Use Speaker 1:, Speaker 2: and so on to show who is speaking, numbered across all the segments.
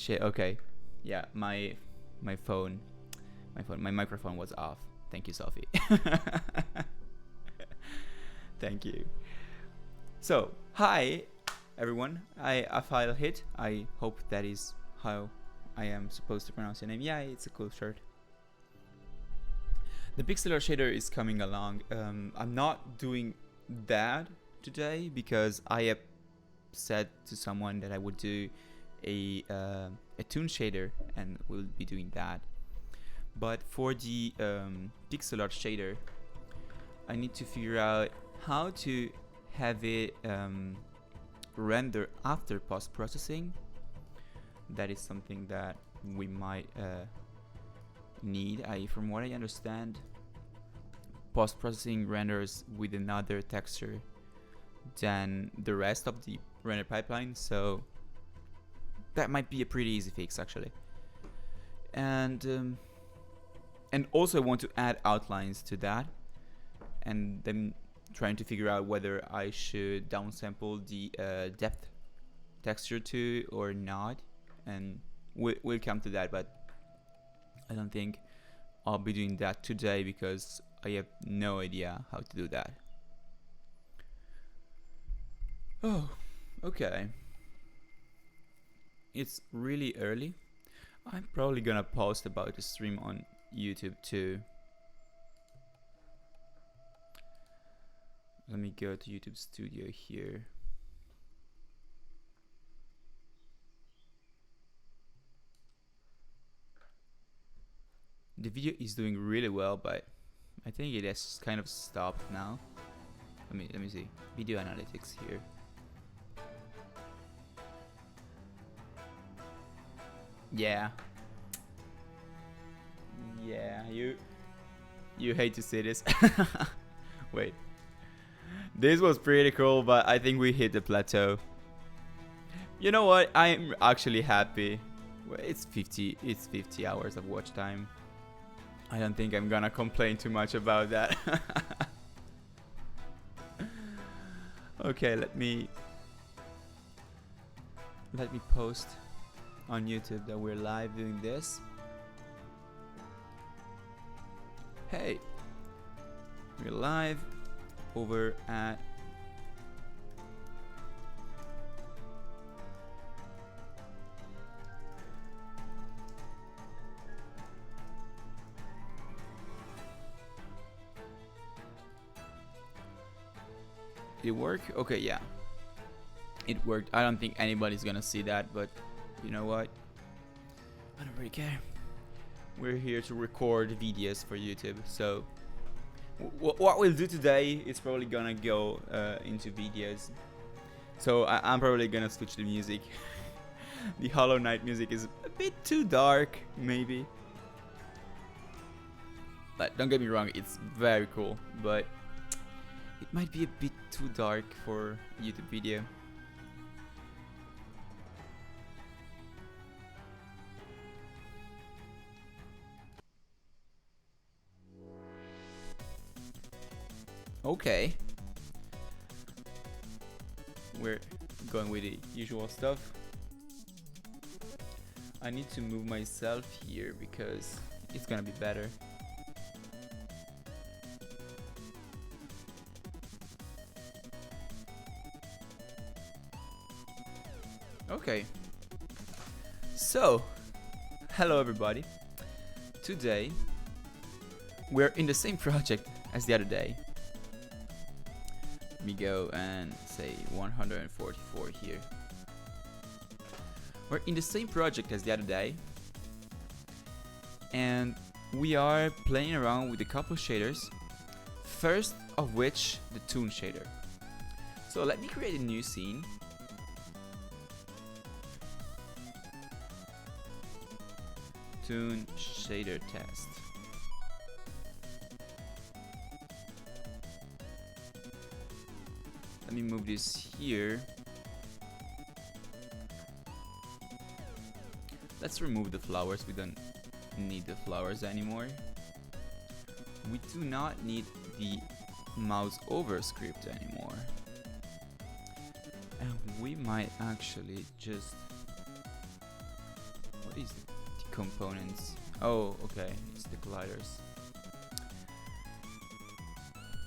Speaker 1: Shit. Okay. Yeah. My phone. My microphone was off. Thank you, Sophie. Thank you. So, hi, everyone. A file hit. I hope that is how I am supposed to pronounce your name. Yeah, it's a cool shirt. The pixel art shader is coming along. I'm not doing that today because I have said to someone that I would do a toon shader, and we'll be doing that. But for the pixel art shader, I need to figure out how to have it render after post-processing. That is something that we might need. From what I understand, post-processing renders with another texture than the rest of the render pipeline, so that might be a pretty easy fix actually. And also I want to add outlines to that, and then trying to figure out whether I should downsample the depth texture too or not, and we'll come to that, but I don't think I'll be doing that today because I have no idea how to do that. Oh, okay. It's really early. I'm probably gonna post about the stream on YouTube too. Let me go to YouTube Studio here. The video is doing really well, but I think it has kind of stopped now. Let me see. Video analytics here. Yeah. Yeah, you hate to see this. Wait. This was pretty cool, but I think we hit the plateau. You know what? I'm actually happy. It's 50 hours of watch time. I don't think I'm gonna complain too much about that. Okay, let me post on YouTube that we're live doing this. Hey, we're live over at Did it work? Okay, yeah. It worked. I don't think anybody's gonna see that, but you know what? I don't really care. We're here to record videos for YouTube, so what we'll do today is probably gonna go into videos. So I'm probably gonna switch the music. The Hollow Knight music is a bit too dark, maybe. But don't get me wrong, it's very cool, but it might be a bit too dark for a YouTube video. Okay. We're going with the usual stuff. I need to move myself here because it's gonna be better. Okay. So, hello everybody. Today we're in the same project as the other day. Let me go and say 144 here. We're in the same project as the other day, and we are playing around with a couple shaders, first of which the toon shader. So let me create a new scene. Toon shader test. Let me move this here. Let's remove the flowers. We don't need the flowers anymore. We do not need the mouse over script anymore. And we might actually just is the components? Oh, okay, it's the colliders.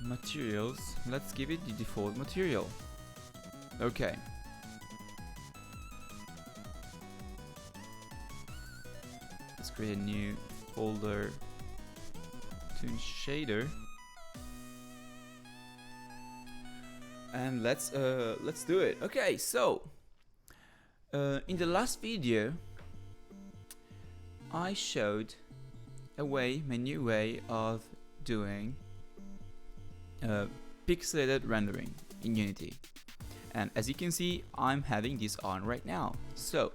Speaker 1: Materials, let's give it the default material. Okay. Let's create a new folder, toon shader. And let's do it. Okay, so in the last video I showed my new way of doing pixelated rendering in Unity, and as you can see, I'm having this on right now. So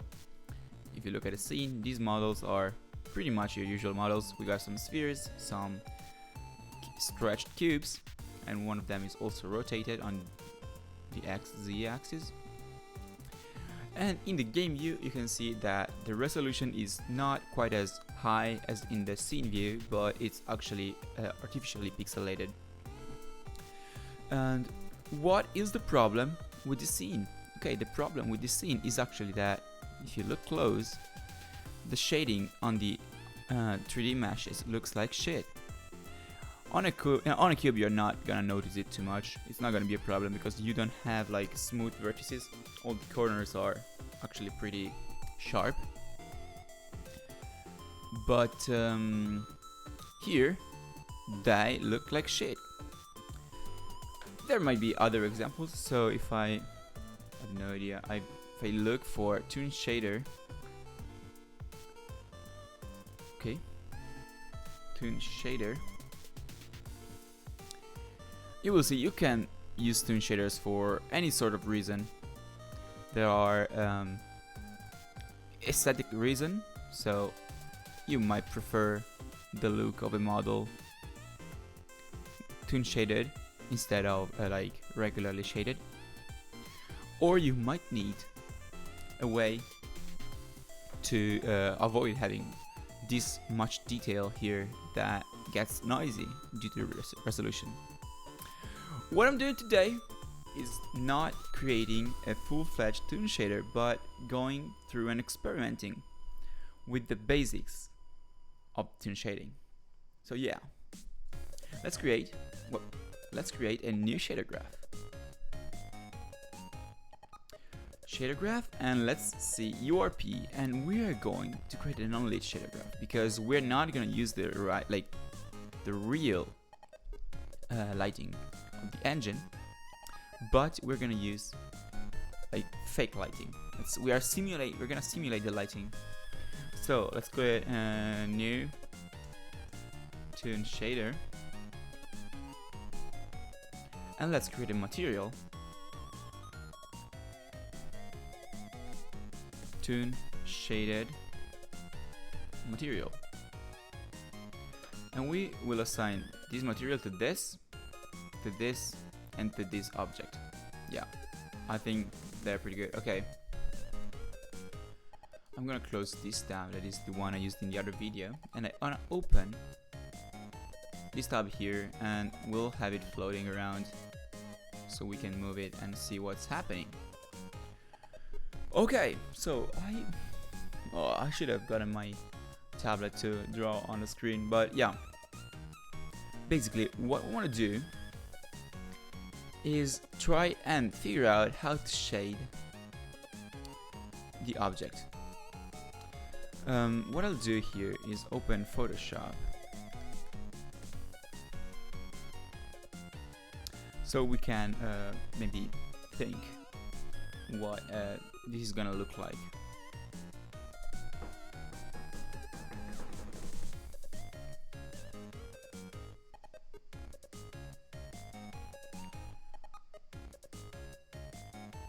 Speaker 1: if you look at the scene, these models are pretty much your usual models. We got some spheres, some stretched cubes, and one of them is also rotated on the Z axis. And in the game view, you can see that the resolution is not quite as high as in the scene view, but it's actually artificially pixelated. And what is the problem with the scene? Okay, the problem with the scene is actually that if you look close, the shading on the 3D meshes looks like shit. On a cube, you're not gonna notice it too much. It's not gonna be a problem because you don't have like smooth vertices. All the corners are actually pretty sharp. But here, they look like shit. There might be other examples. So if I have no idea, if I look for toon shader, okay, toon shader, you will see you can use toon shaders for any sort of reason. There are aesthetic reason, so you might prefer the look of a model toon shaded instead of like regularly shaded, or you might need a way to avoid having this much detail here that gets noisy due to resolution. What I'm doing today is not creating a full-fledged toon shader, but going through and experimenting with the basics of toon shading. So yeah, let's create a new shader graph. Shader graph, and let's see URP, and we are going to create an unlit shader graph because we're not going to use the real lighting of the engine, but we're gonna use like fake lighting. We're gonna simulate the lighting. So let's create a new toon shader, and let's create a material, toon shaded material, and we will assign this material to this, and to this object. Yeah, I think they're pretty good. Okay, I'm gonna close this tab, that is the one I used in the other video, and I wanna open this tab here, and we'll have it floating around so we can move it and see what's happening. Okay, so I should have gotten my tablet to draw on the screen, but yeah, basically what I want to do is try and figure out how to shade the object. What I'll do here is open Photoshop, so we can maybe think what this is gonna look like.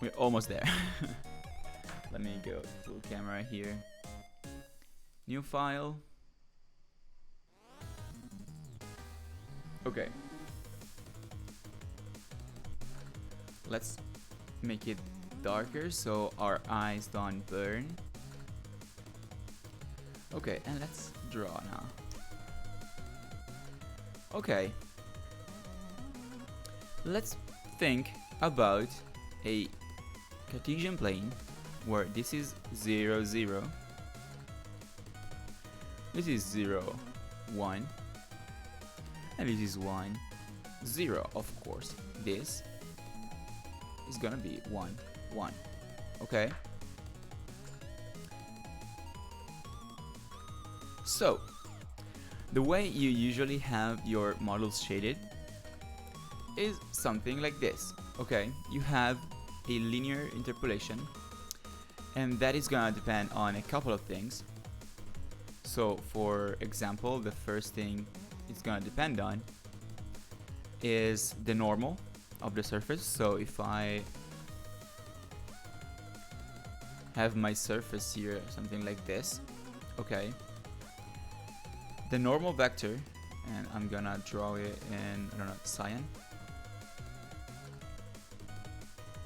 Speaker 1: We're almost there. Let me go full camera here. New file. Okay. Let's make it darker so our eyes don't burn. Okay, and let's draw now. Okay. Let's think about a Cartesian plane where this is 0, 0, This is 0, 1, and this is 1, 0. Of course, this is gonna be 1, 1. Okay. So, the way you usually have your models shaded is something like this. Okay, you have a linear interpolation, and that is gonna depend on a couple of things. So, for example, the first thing it's gonna depend on is the normal of the surface. So, if I have my surface here, something like this, okay, the normal vector, and I'm gonna draw it in, I don't know, cyan.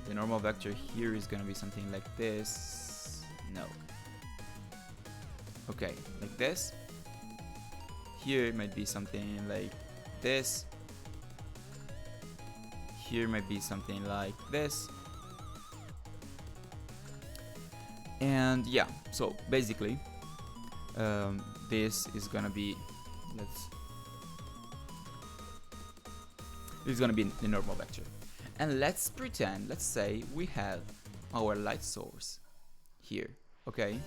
Speaker 1: The normal vector here is gonna be something like this. No. Okay, like this. Here it might be something like this. Here might be something like this. And yeah, so basically, this is gonna be, this is gonna be the normal vector. And let's pretend, let's say we have our light source here, okay?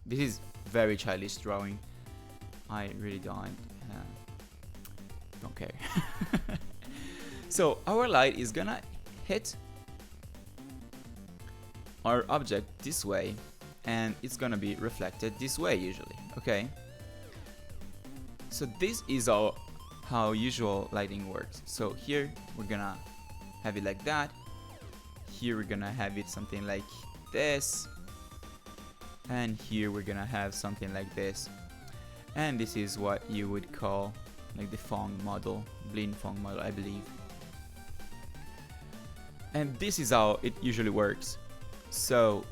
Speaker 1: This is very childish drawing. I really don't care. So our light is gonna hit our object this way, and it's gonna be reflected this way usually, okay? So this is how usual lighting works. So here we're gonna have it like that. Here we're gonna have it something like this, and here we're gonna have something like this. And this is what you would call like the Phong model, Blin Phong model, I believe. And this is how it usually works. So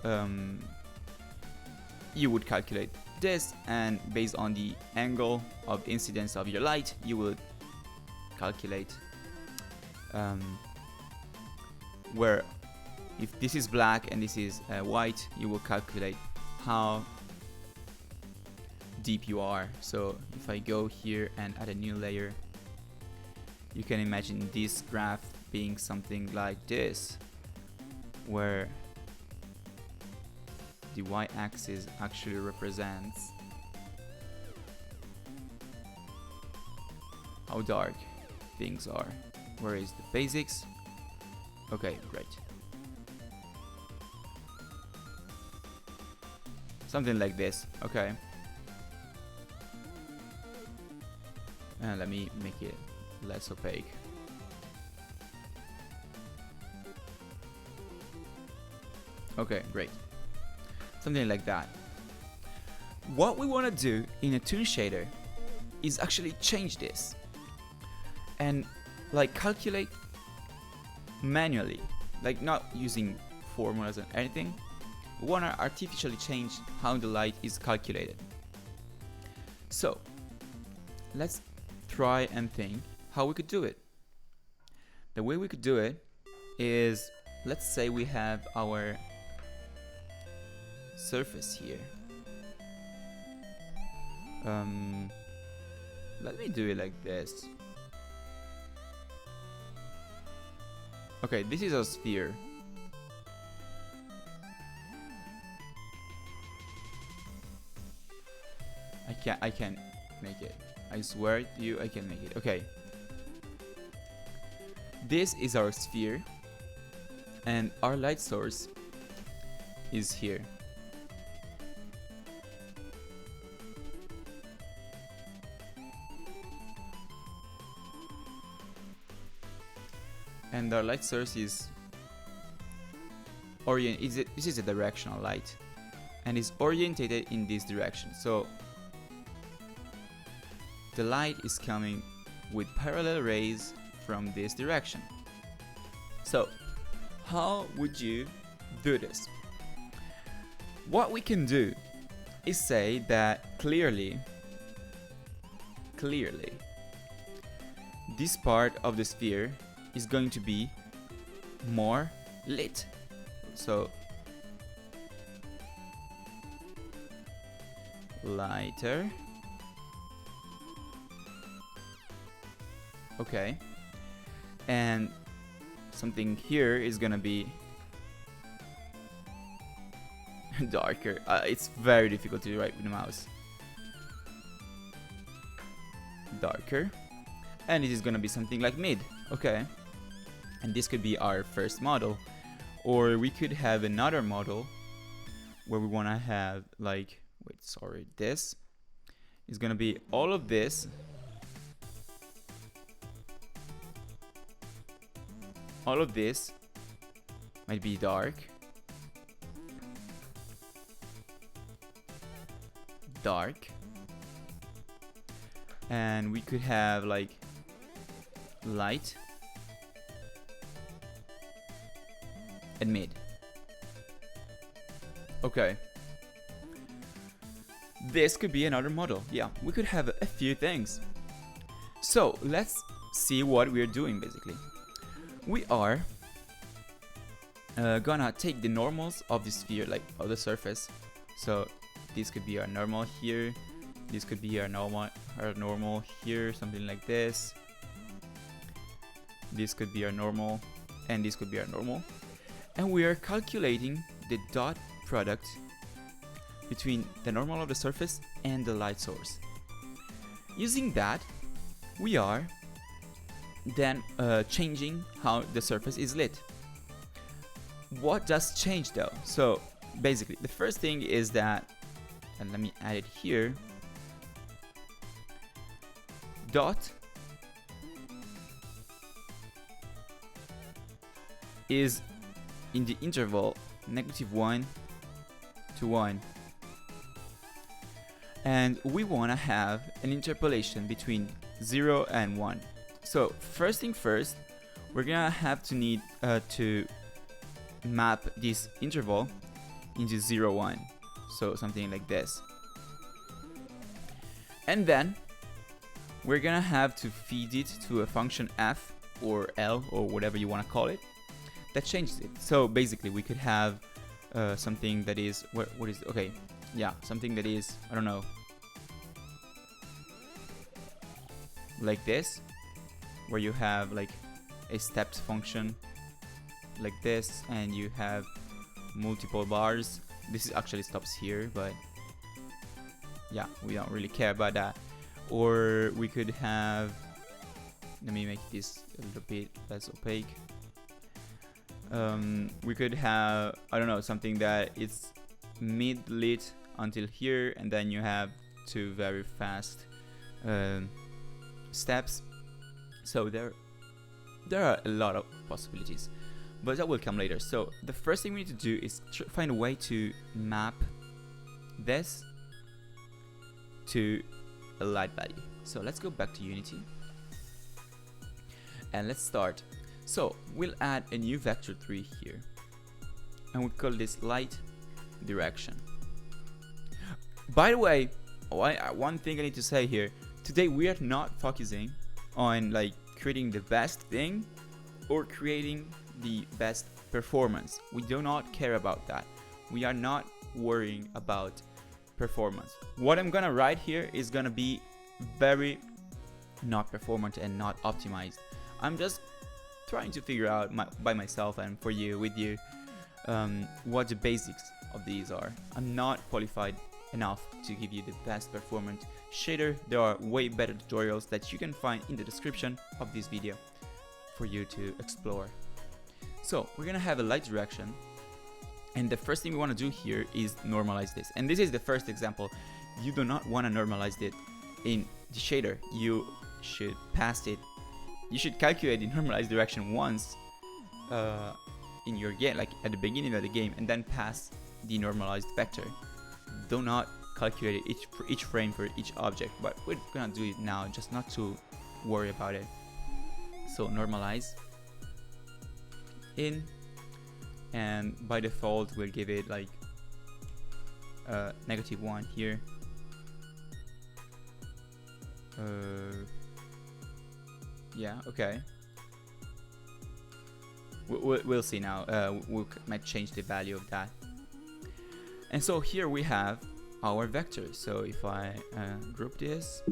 Speaker 1: you would calculate this, and based on the angle of incidence of your light, you would calculate where, if this is black and this is white, you will calculate how deep you are. So if I go here and add a new layer, you can imagine this graph being something like this, where the y-axis actually represents how dark things are. Where is the basics? Okay, great. Something like this, okay. And let me make it less opaque. Okay, great. Something like that. What we want to do in a toon shader is actually change this and like calculate manually, like not using formulas or anything. We want to artificially change how the light is calculated. So let's try and think how we could do it. The way we could do it is, let's say we have our surface here. Let me do it like this. Okay, this is a sphere. I can make it. I swear to you, I can make it. Okay. This is our sphere, and our light source is here. And our light source is this is a directional light, and is orientated in this direction. So the light is coming with parallel rays from this direction. So how would you do this? What we can do is say that clearly this part of the sphere is going to be more lit. So lighter. Okay. And something here is gonna be darker. It's very difficult to write with the mouse. Darker. And it is gonna be something like mid. Okay. And this could be our first model. Or we could have another model where we wanna have like, wait, sorry, this is gonna be all of this. All of this might be dark. Dark. And we could have like light and mid. Okay. This could be another model. Yeah, we could have a few things. So let's see what we're doing basically. We are gonna take the normals of the sphere, like of the surface. So this could be our normal here. This could be our normal here, something like this. This could be our normal, and this could be our normal. And we are calculating the dot product between the normal of the surface and the light source. Using that, we are then changing how the surface is lit. What does change though? So basically the first thing is that, and let me add it here, dot is in the interval -1 to 1, and we want to have an interpolation between 0 and 1. So first thing first, we're gonna have to need to map this interval into 0, 1, so something like this. And then we're gonna have to feed it to a function f or l or whatever you want to call it that changes it. So basically we could have something that is what is, okay, yeah, something that is, I don't know, like this, where you have like a stepped function like this, and you have multiple bars. This is actually stops here, but yeah, we don't really care about that. Or we could have, let me make this a little bit less opaque. We could have, I don't know, something that it's mid lit until here, and then you have two very fast steps. So there are a lot of possibilities, but that will come later. So the first thing we need to do is find a way to map this to a light value. So let's go back to Unity and let's start. So we'll add a new vector 3 here, and we'll call this light direction. By the way, one thing I need to say here, today we are not focusing on like creating the best thing or creating the best performance. We do not care about that. We are not worrying about performance. What I'm gonna write here is gonna be very not performant and not optimized. I'm just trying to figure out by myself and for you, with you, what the basics of these are. I'm not qualified enough to give you the best performant shader. There are way better tutorials that you can find in the description of this video for you to explore. So we're gonna have a light direction, and the first thing we want to do here is normalize this. And this is the first example. You do not want to normalize it in the shader. You should pass it. You should calculate the normalized direction once in your game, like at the beginning of the game, and then pass the normalized vector. Do not calculate it each frame for each object, but we're gonna do it now just not to worry about it. So normalize in, and by default we'll give it like -1 here. Yeah, okay. We'll see now. We might change the value of that. And so here we have our vector. So if I group this,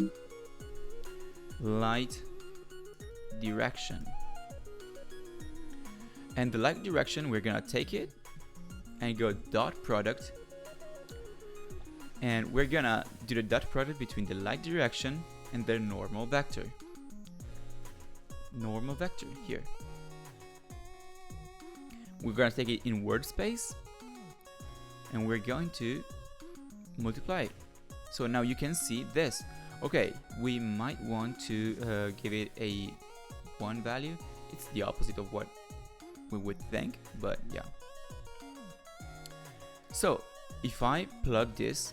Speaker 1: light direction, and the light direction, we're gonna take it and go dot product, and we're gonna do the dot product between the light direction and the normal vector. Normal vector here. We're gonna take it in word space and we're going to multiply it. So now you can see this. Okay, we might want to give it a 1 value. It's the opposite of what we would think, but yeah. So if I plug this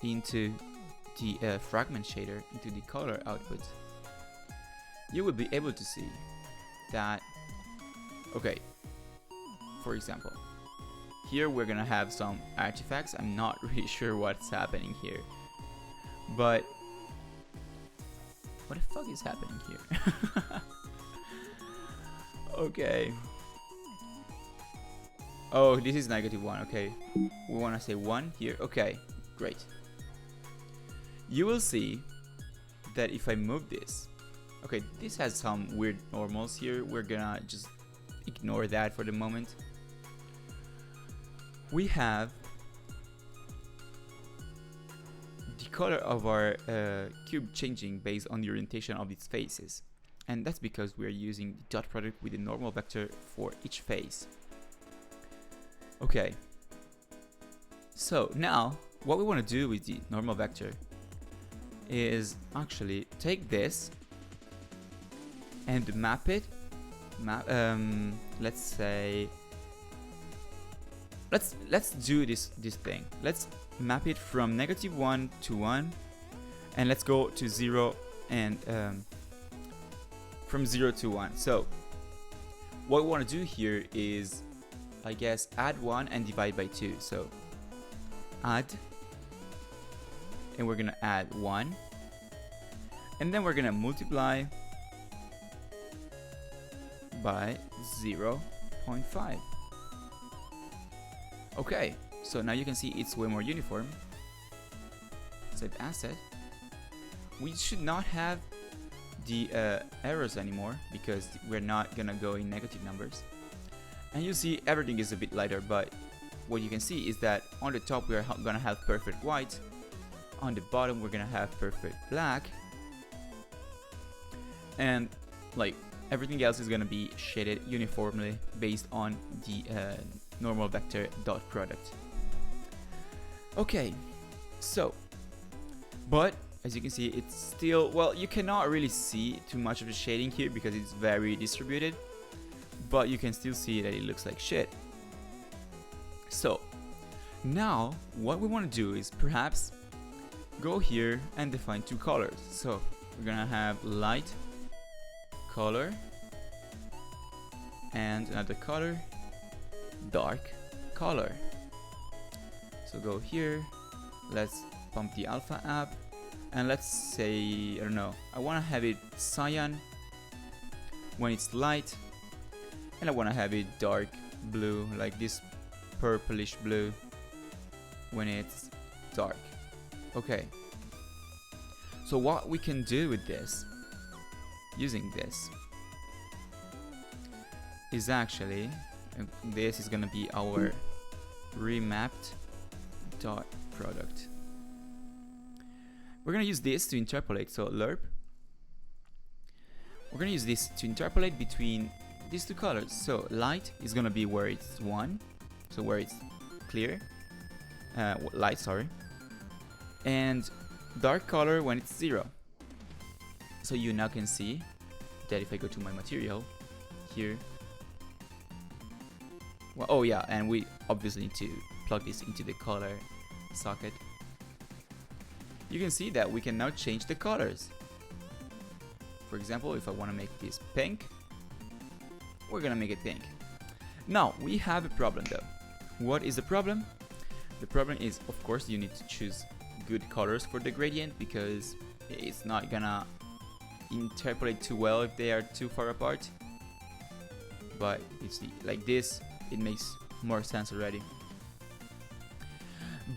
Speaker 1: into the fragment shader, into the color output, you will be able to see that, okay, for example, here we're gonna have some artifacts. I'm not really sure what's happening here, but what the fuck is happening here? Okay. Oh, this is -1. Okay, we want to say 1 here. Okay, great. You will see that if I move this, okay, this has some weird normals here. We're gonna just ignore that for the moment. We have the color of our cube changing based on the orientation of its faces, and that's because we're using the dot product with the normal vector for each face. Okay, so now what we want to do with the normal vector is actually take this and map it. Let's say let's do this thing. Let's map it from -1 to 1, and let's go to 0 and from 0 to 1. So what we want to do here is, I guess, add 1 and divide by 2. So add, and we're gonna add 1, and then we're gonna multiply by 0.5. Okay, so now you can see it's way more uniform. Save asset. We should not have the errors anymore because we're not gonna go in negative numbers. And you see everything is a bit lighter, but what you can see is that on the top we're gonna have perfect white, on the bottom we're gonna have perfect black, and like everything else is gonna be shaded uniformly based on the normal vector dot product. Okay, so, but as you can see, it's still, well, you cannot really see too much of the shading here because it's very distributed, but you can still see that it looks like shit. So now what we want to do is perhaps go here and define two colors. So we're gonna have light color and another color, dark color. So go here, let's pump the alpha app, and let's say, I don't know, I want to have it cyan when it's light, and I want to have it dark blue, like this purplish blue, when it's dark. Okay, so what we can do with this, using this, is actually, this is gonna be our remapped dot product. We're gonna use this to interpolate, so lerp. We're gonna use this to interpolate between these two colors. So light is gonna be where it's 1, so where it's clear, light, sorry, and dark color when it's 0. So you now can see that if I go to my material here, well, oh yeah, and we obviously need to plug this into the color socket. You can see that we can now change the colors. For example, if I want to make this pink, we're gonna make it pink. Now we have a problem though. What is the problem? The problem is, of course, you need to choose good colors for the gradient because it's not gonna interpolate too well if they are too far apart. But you see, like this, it makes more sense already.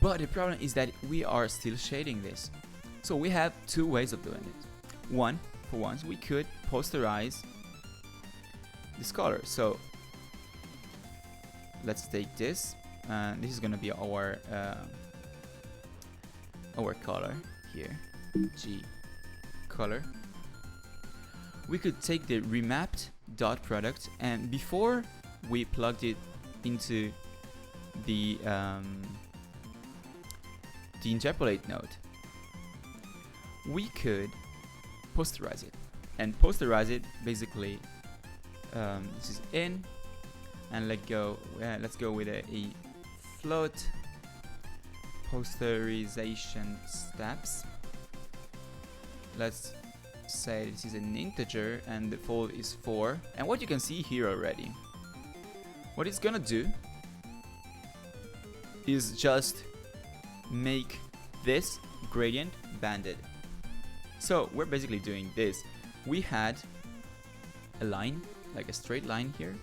Speaker 1: But the problem is that we are still shading this. So we have two ways of doing it. One, for once, we could posterize this color. So let's take this, and this is gonna be our color here, G color. We could take the remapped dot product, and before we plugged it into the interpolate node, we could posterize it. And posterize it basically, this is in, and let's go with a float posterization steps. Let's say this is an integer and the default is 4, and what you can see here already, what it's gonna do is just make this gradient banded. So we're basically doing this. We had a line, like a straight line here,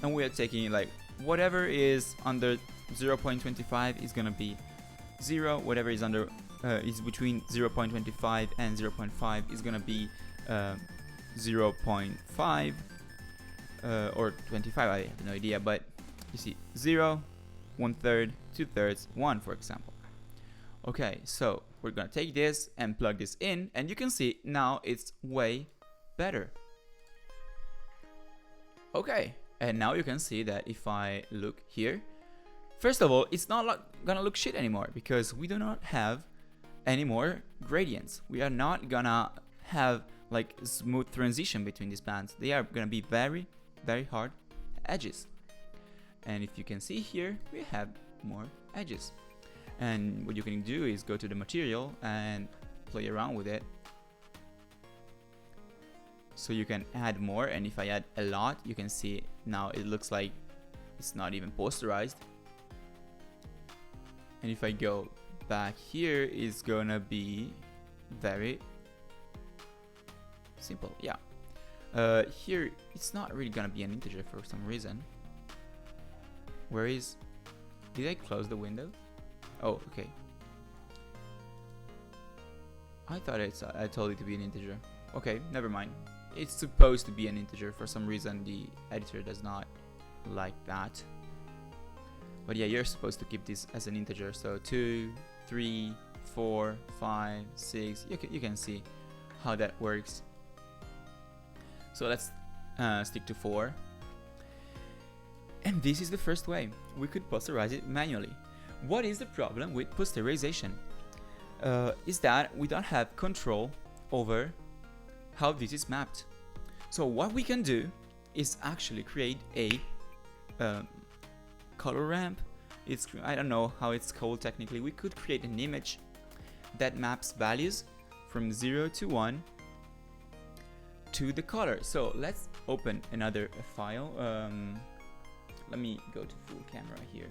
Speaker 1: and we are taking like whatever is under 0.25 is gonna be 0, whatever is under is between 0.25 and 0.5 is gonna be 0.5 or 25, I have no idea, but you see 0, 1/3, 2/3, 1 for example. Okay, so we're gonna take this and plug this in, and you can see now it's way better. Okay, and now you can see that if I look here, first of all, it's not gonna look shit anymore because we do not have any more gradients. We are not gonna have like smooth transition between these bands. They are gonna be very, very hard edges. And if you can see here, we have more edges. And what you can do is go to the material and play around with it. So you can add more, and if I add a lot, you can see now it looks like it's not even posterized. And if I go back here, it's gonna be very simple. Yeah. Here it's not really gonna be an integer for some reason. Where is? Did I close the window? Oh, okay. I thought I told it to be an integer. Okay, never mind. It's supposed to be an integer. For some reason, the editor does not like that. But yeah, you're supposed to keep this as an integer. So 2, 3, 4, 5, 6. You can see how that works. So let's stick to 4. And this is the first way. We could posterize it manually. What is the problem with posterization? Is that we don't have control over how this is mapped. So what we can do is actually create a color ramp. I don't know how it's called technically. We could create an image that maps values from 0 to 1 to the color. So let's open another file. Let me go to full camera here.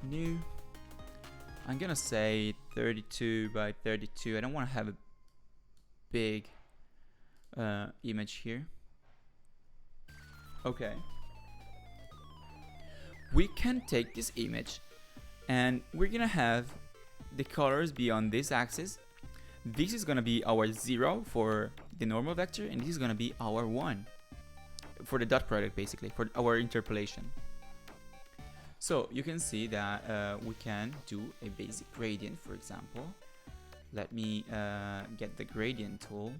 Speaker 1: New. I'm gonna say 32 by 32. I don't want to have a big image here. Okay. We can take this image and we're gonna have the colors be on this axis. This is gonna be our 0 for the normal vector, and this is gonna be our 1 for the dot product, basically for our interpolation. So you can see that we can do a basic gradient, for example. Let me get the gradient tool.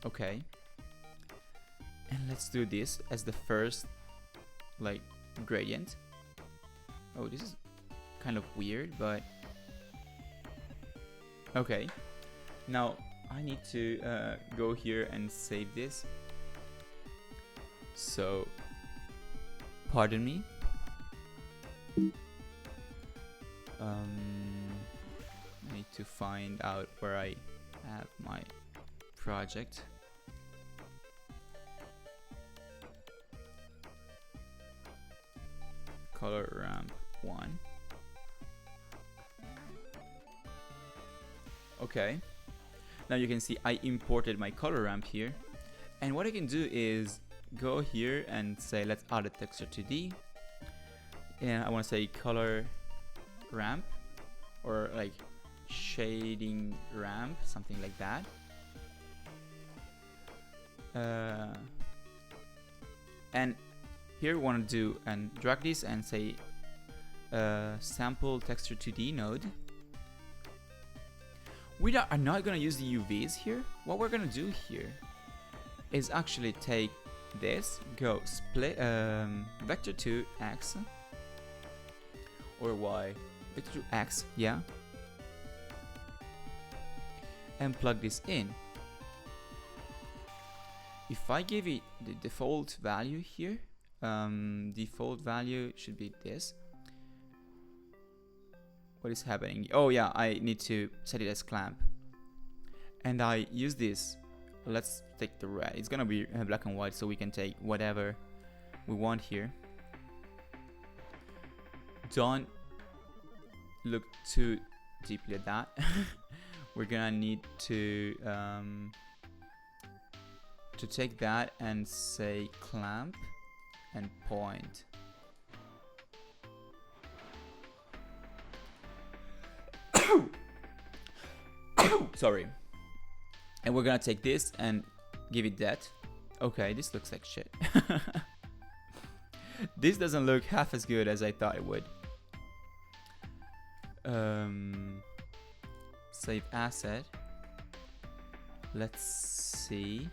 Speaker 1: Okay. And let's do this as the first like gradient. Oh, this is kind of weird, but okay. Now I need to go here and save this. So pardon me. I need to find out where I have my project. Color ramp 1. Okay. Now you can see I imported my color ramp here, and what I can do is go here and say let's add a texture 2D, and I want to say color ramp or like shading ramp, something like that. And here we want to do and drag this and say sample texture 2D node. We are not going to use the UVs here. What we're going to do here is actually take this, go split vector to X or Y, vector to X, yeah, and plug this in. If I give it the default value here, default value should be this. What is happening? Oh yeah, I need to set it as clamp. And I use this. Let's take the red. It's gonna be black and white, so we can take whatever we want here. Don't look too deeply at that. We're gonna need to take that and say clamp and point. Sorry. And we're gonna take this and give it that. Okay, this looks like shit. This doesn't look half as good as I thought it would. Save asset. Let's see.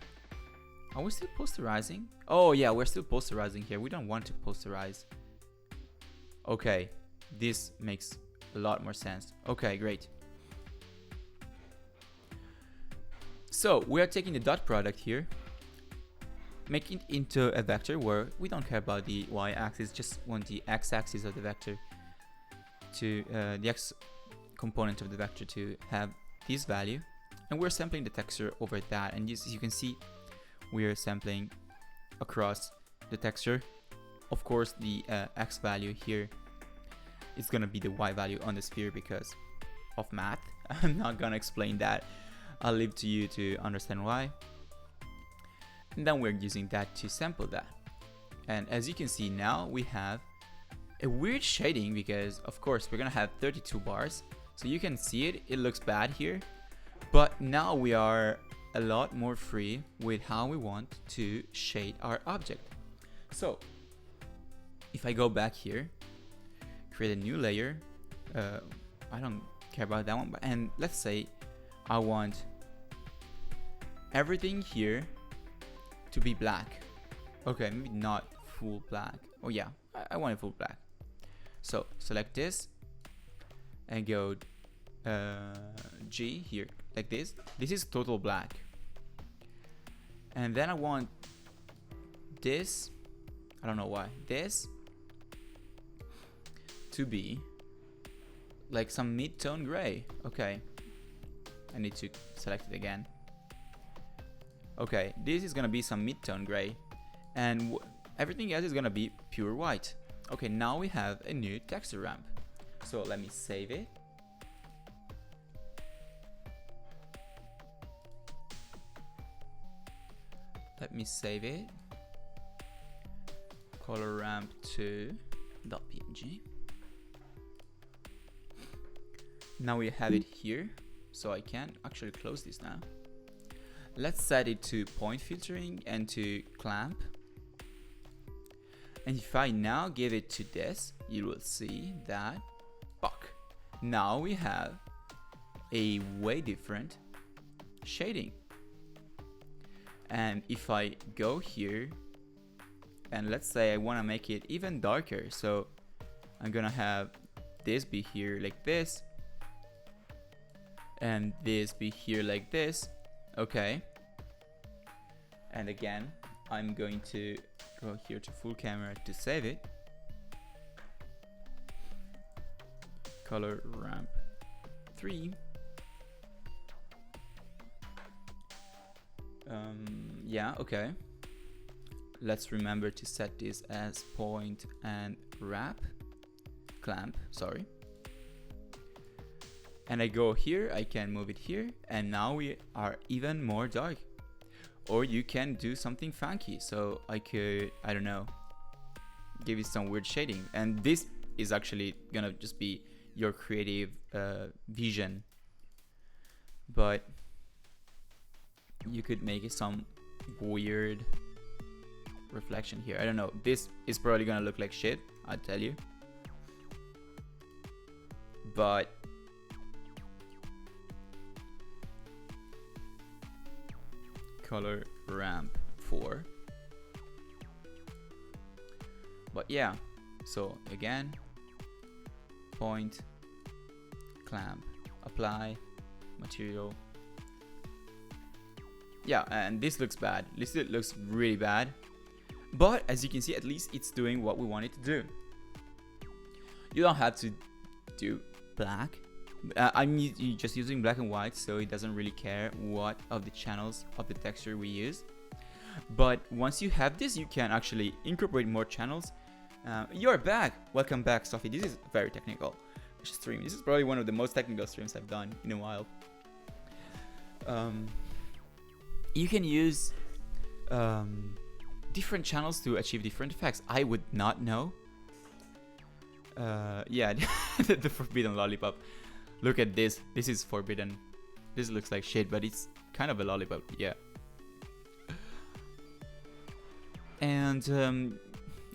Speaker 1: Are we still posterizing? Oh yeah, we're still posterizing here. We don't want to posterize. Okay, this makes a lot more sense. Okay, great. So we are taking the dot product here, making it into a vector where we don't care about the y-axis, just want the x-axis of the vector to the x component of the vector to have this value, and we're sampling the texture over that. And as you can see, we are sampling across the texture. Of course, the x value here is gonna be the y value on the sphere because of math. I'm not gonna explain that. I'll leave to you to understand why. And then we're using that to sample that. And as you can see now, we have a weird shading because of course we're gonna have 32 bars. So you can see it, it looks bad here. But now we are a lot more free with how we want to shade our object. So if I go back here, create a new layer, I don't care about that one, but and let's say I want everything here to be black. Okay, maybe not full black. Oh yeah, I want it full black. So select this and go G here like this. This is total black. And then I want this, I don't know why, this to be like some mid-tone gray. Okay, I need to select it again. Okay, this is gonna be some mid-tone gray, and everything else is gonna be pure white. Okay, now we have a new texture ramp. So let me save it. Let me save it. Color ramp to .png. Now we have it here. So I can actually close this now. Let's set it to point filtering and to clamp. And if I now give it to this, you will see that now we have a way different shading. And if I go here and let's say I want to make it even darker, so I'm gonna have this be here like this and this be here like this. Okay, and again I'm going to go here to full camera to save it. Color ramp 3. Yeah, okay, let's remember to set this as point and clamp, sorry. And I go here, I can move it here, and now we are even more dark. or you can do something funky. So I could, I don't know, give it some weird shading, and this is actually gonna just be your creative vision, but you could make it some weird reflection here. I don't know, this is probably gonna look like shit, I tell you, but color ramp 4. But yeah, so again, point, clamp, apply, material. Yeah, and this looks bad. This looks really bad. But as you can see, at least it's doing what we want it to do. You don't have to do black. I'm just using black and white, so it doesn't really care what of the channels of the texture we use. But once you have this, you can actually incorporate more channels. You're back. Welcome back, Sophie. This is very technical stream. This is probably one of the most technical streams I've done in a while. You can use different channels to achieve different effects. I would not know. Yeah, the forbidden lollipop. Look at this. This is forbidden. This looks like shit, but it's kind of a lollipop. Yeah. And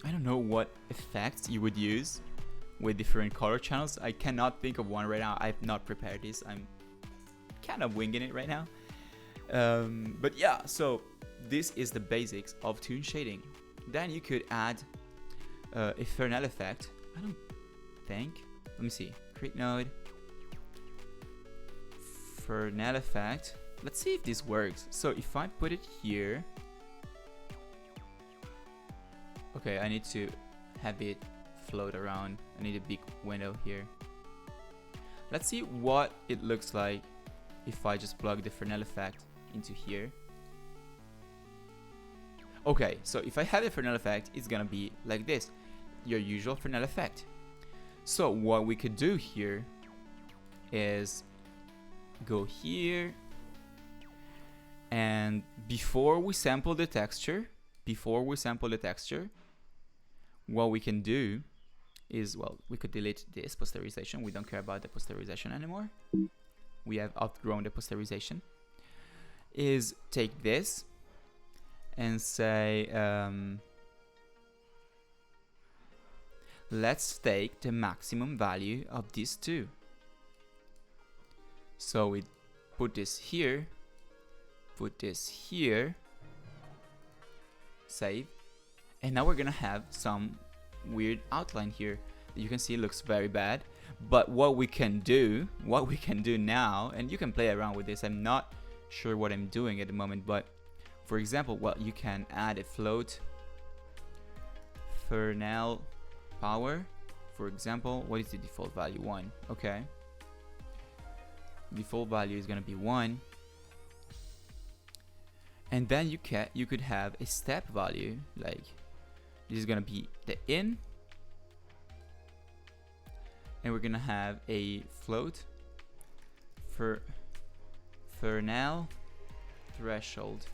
Speaker 1: I don't know what effects you would use with different color channels. I cannot think of one right now. I've not prepared this. I'm kind of winging it right now. But yeah, so this is the basics of toon shading. Then you could add a Fresnel effect. I don't think. Let me see. Create node. Fresnel effect. Let's see if this works. So if I put it here. Okay, I need to have it float around. I need a big window here. Let's see what it looks like if I just plug the Fresnel effect into here. Okay, so if I have the Fresnel effect, it's gonna be like this, your usual Fresnel effect. So what we could do here is go here, and before we sample the texture, what we can do is, well, we could delete this posterization. We don't care about the posterization anymore. We have outgrown the posterization. Is take this and say, let's take the maximum value of these two. So we put this here, save, and now we're gonna have some weird outline here that you can see looks very bad. But what we can do now, and you can play around with this, I'm not sure what I'm doing at the moment, but for example, well, you can add a float Fresnel power. For example, what is the default value? 1. Okay, default value is gonna be 1, and then you could have a step value, like this is gonna be the in, and we're gonna have a float for Fresnel threshold.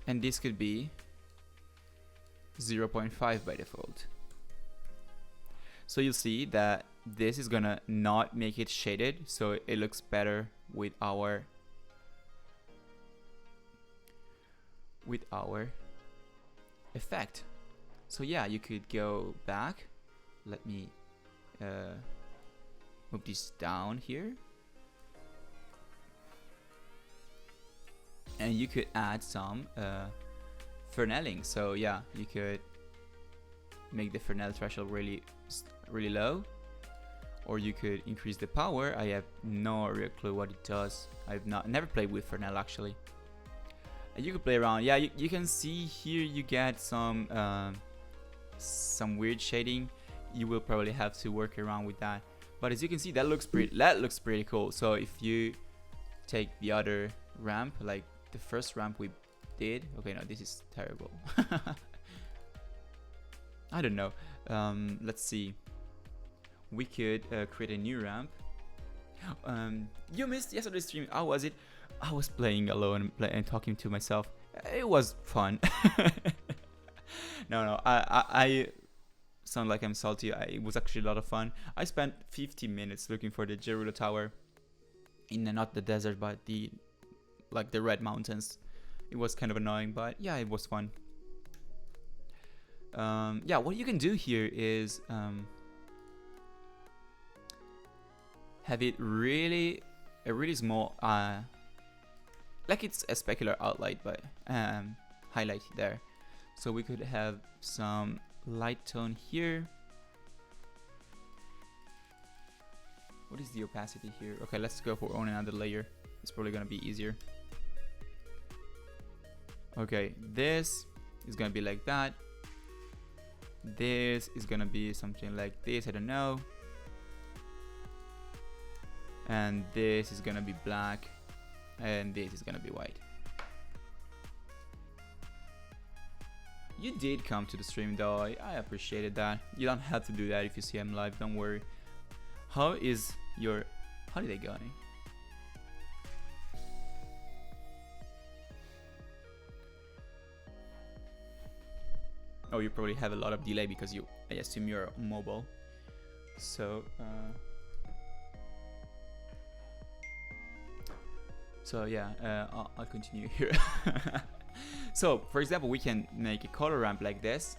Speaker 1: And this could be 0.5 by default. So you'll see that this is gonna not make it shaded, so it looks better with our effect. So yeah, you could go back. Let me move this down here, and you could add some Fresneling. So yeah, you could make the Fresnel threshold really low, or you could increase the power. I have no real clue what it does. I've never played with Fresnel actually. And you could play around. Yeah, you can see here you get some weird shading. You will probably have to work around with that. But as you can see, that looks pretty cool. So if you take the other ramp, like the first ramp we did. Okay, no, this is terrible. I don't know. Let's see. We could create a new ramp. You missed yesterday's stream. How was it? I was playing alone and talking to myself. It was fun. No, I sound like I'm salty. It was actually a lot of fun. I spent 50 minutes looking for the Gerudo Tower in not the desert, but the Red Mountains. It was kind of annoying, but yeah, it was fun. Yeah, what you can do here is have it really a really small like it's a specular outlight, but highlight there. So we could have some light tone here. What is the opacity here? Okay, let's go for on another layer. It's probably gonna be easier. Okay, this is gonna be like that. This is gonna be something like this, I don't know. And this is gonna be black, and this is gonna be white. You did come to the stream though, I appreciated that. You don't have to do that if you see I'm live, don't worry. How is your holiday going? Oh, you probably have a lot of delay because I assume you're mobile. So yeah, I'll continue here. So, for example, we can make a color ramp like this.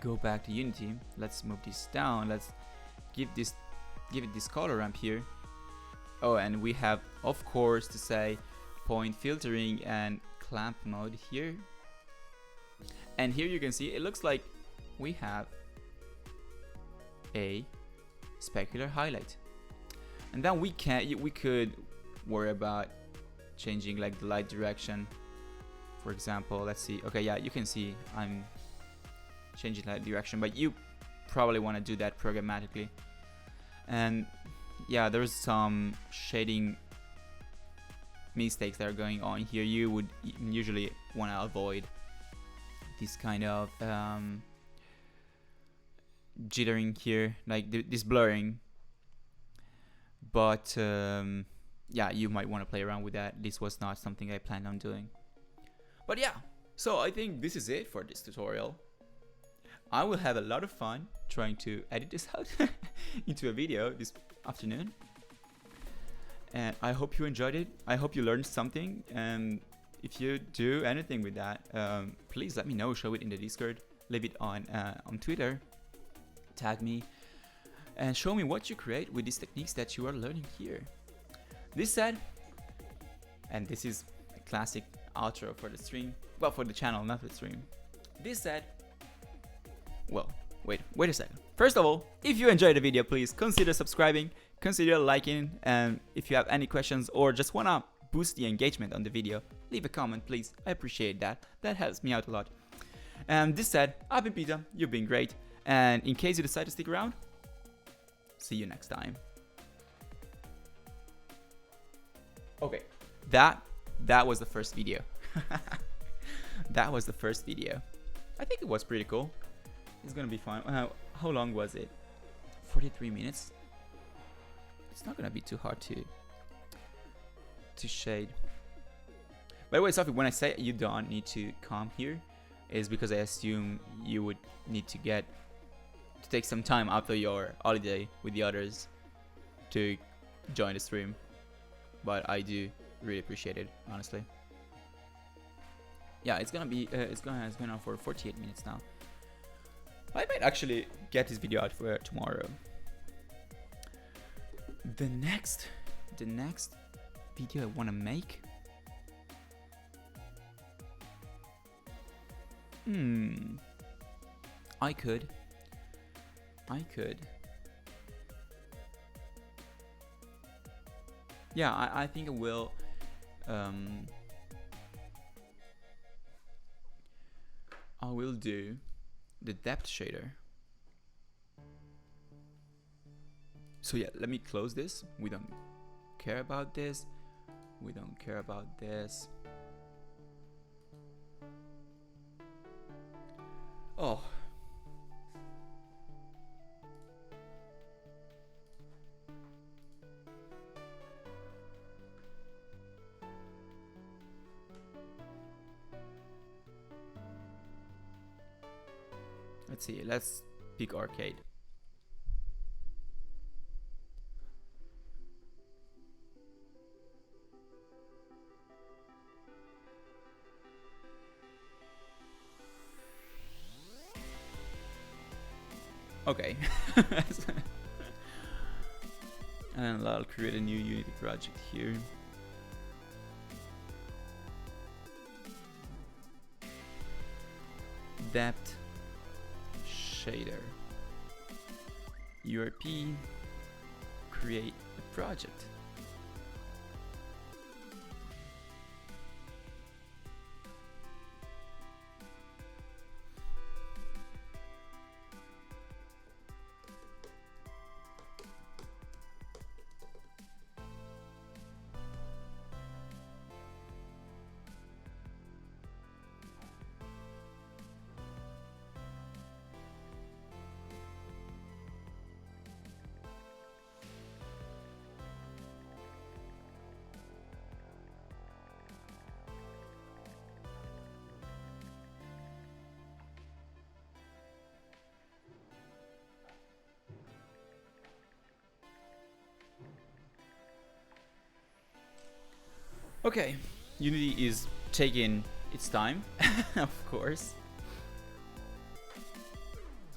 Speaker 1: Go back to Unity. Let's move this down. Let's give it this color ramp here. Oh, and we have, of course, to say point filtering and clamp mode here. And here you can see it looks like we have a specular highlight. And then we could worry about changing like the light direction. For example, let's see. Okay, yeah, you can see I'm changing light direction, but you probably want to do that programmatically. And yeah, there's some shading mistakes that are going on here. You would usually want to avoid this kind of jittering here, like this blurring. But yeah, you might want to play around with that. This was not something I planned on doing. But yeah, so I think this is it for this tutorial. I will have a lot of fun trying to edit this out into a video this afternoon. And I hope you enjoyed it. I hope you learned something. And if you do anything with that, please let me know. Show it in the Discord. Leave it on Twitter. Tag me. And show me what you create with these techniques that you are learning here. This said, and this is a classic outro for the stream. Well, for the channel, not the stream. This said, well, wait a second. First of all, if you enjoyed the video, please consider subscribing, consider liking, and if you have any questions or just wanna boost the engagement on the video, leave a comment, please. I appreciate that. That helps me out a lot. And this said, I've been Peter. You've been great. And in case you decide to stick around, see you next time. Okay, that was the first video. That was the first video. I think it was pretty cool. It's gonna be fun. How long was it? 43 minutes. It's not gonna be too hard to shade. By the way, Sophie, when I say you don't need to come here, is because I assume you would need to take some time after your holiday with the others to join the stream. But I do really appreciate it, honestly. Yeah, it's gonna on for 48 minutes now. I might actually get this video out for tomorrow. The next video I wanna make. I could. Yeah, I think I will. I will do the depth shader. So yeah, let me close this. We don't care about this. We don't care about this. Oh. Let's see, let's pick arcade. Okay. And I'll create a new Unity project here. Depth shader. URP. Create a project. Okay, Unity is taking its time, of course.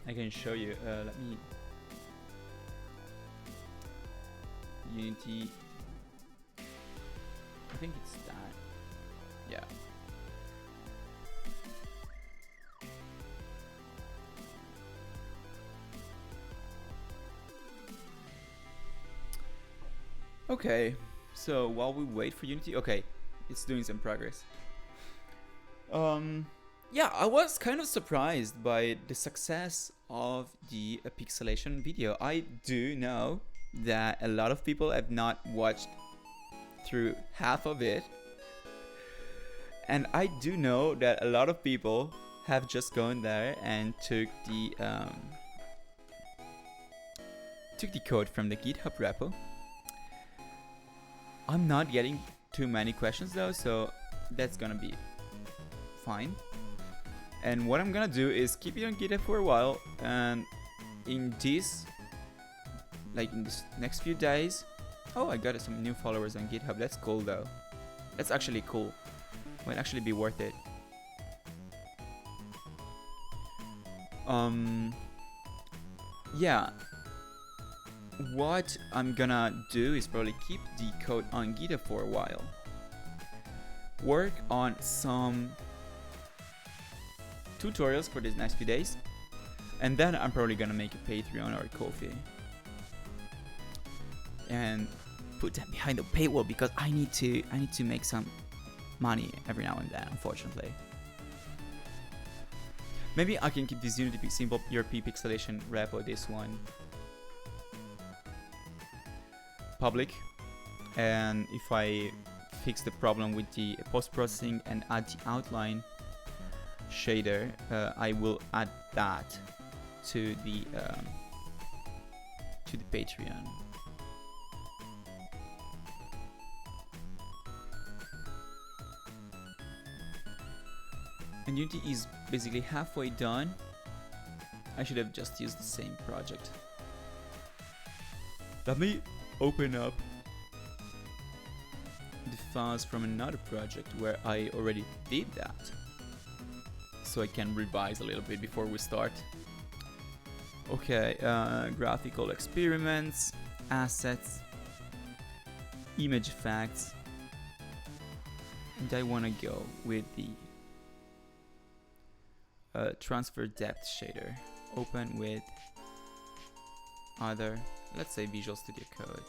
Speaker 1: I can show you. Let me. Unity. I think it's that. Yeah. Okay, so while we wait for Unity, okay, it's doing some progress. Yeah, I was kind of surprised by the success of the pixelation video. I do know that a lot of people have not watched through half of it, and I do know that a lot of people have just gone there and took the code from the GitHub repo. I'm not getting too many questions though, so that's gonna be fine. And what I'm gonna do is keep it on GitHub for a while, and in this next few days. Oh, I got some new followers on GitHub. That's cool though. That's actually cool. Might actually be worth it. Yeah. What I'm gonna do is probably keep the code on GitHub for a while. Work on some tutorials for these next few days, and then I'm probably gonna make a Patreon or a Ko-fi and put that behind the paywall, because I need to make some money every now and then, unfortunately. Maybe I can keep this Unity Simple URP pixelation repo, this one, public, and if I fix the problem with the post-processing and add the outline shader, I will add that to the Patreon. And Unity is basically halfway done. I should have just used the same project. Let me open up the files from another project where I already did that, so I can revise a little bit before we start. Okay, graphical experiments, assets, image effects, and I want to go with the transfer depth shader. Open with other, let's say Visual Studio Code.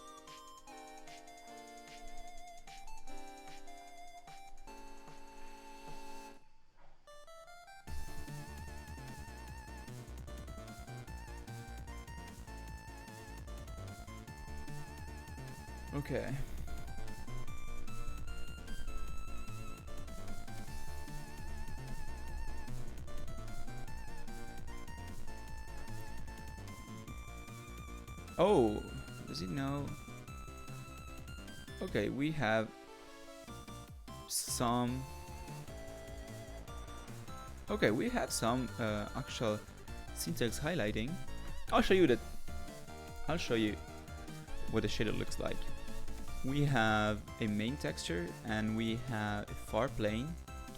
Speaker 1: Okay. Oh, does it know? Okay, we have some. Okay, we have some actual syntax highlighting, I'll show you what the shader looks like. We have a main texture and we have a far plane.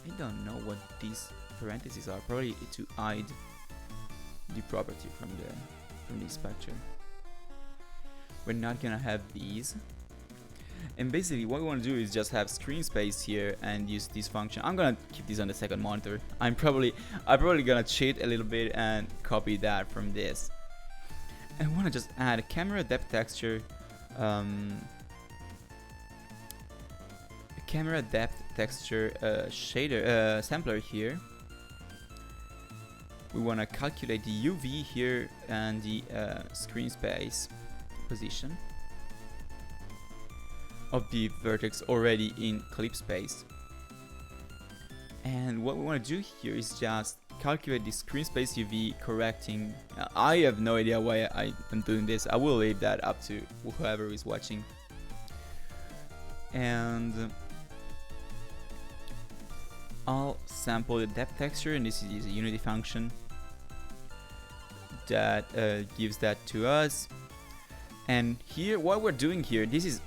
Speaker 1: I don't know what these parentheses are, probably to hide the property from the inspector. We're not gonna have these. And basically what we want to do is just have screen space here and use this function. I'm gonna keep this on the second monitor. I'm probably gonna cheat a little bit and copy that from this. And I want to just add a camera depth texture, shader sampler here. We want to calculate the UV here and the screen space position of the vertex already in clip space. And what we want to do here is just calculate the screen space UV correcting. I have no idea why I am doing this. I will leave that up to whoever is watching. And I'll sample the depth texture, and this is a Unity function that gives that to us. And here, what we're doing here, this is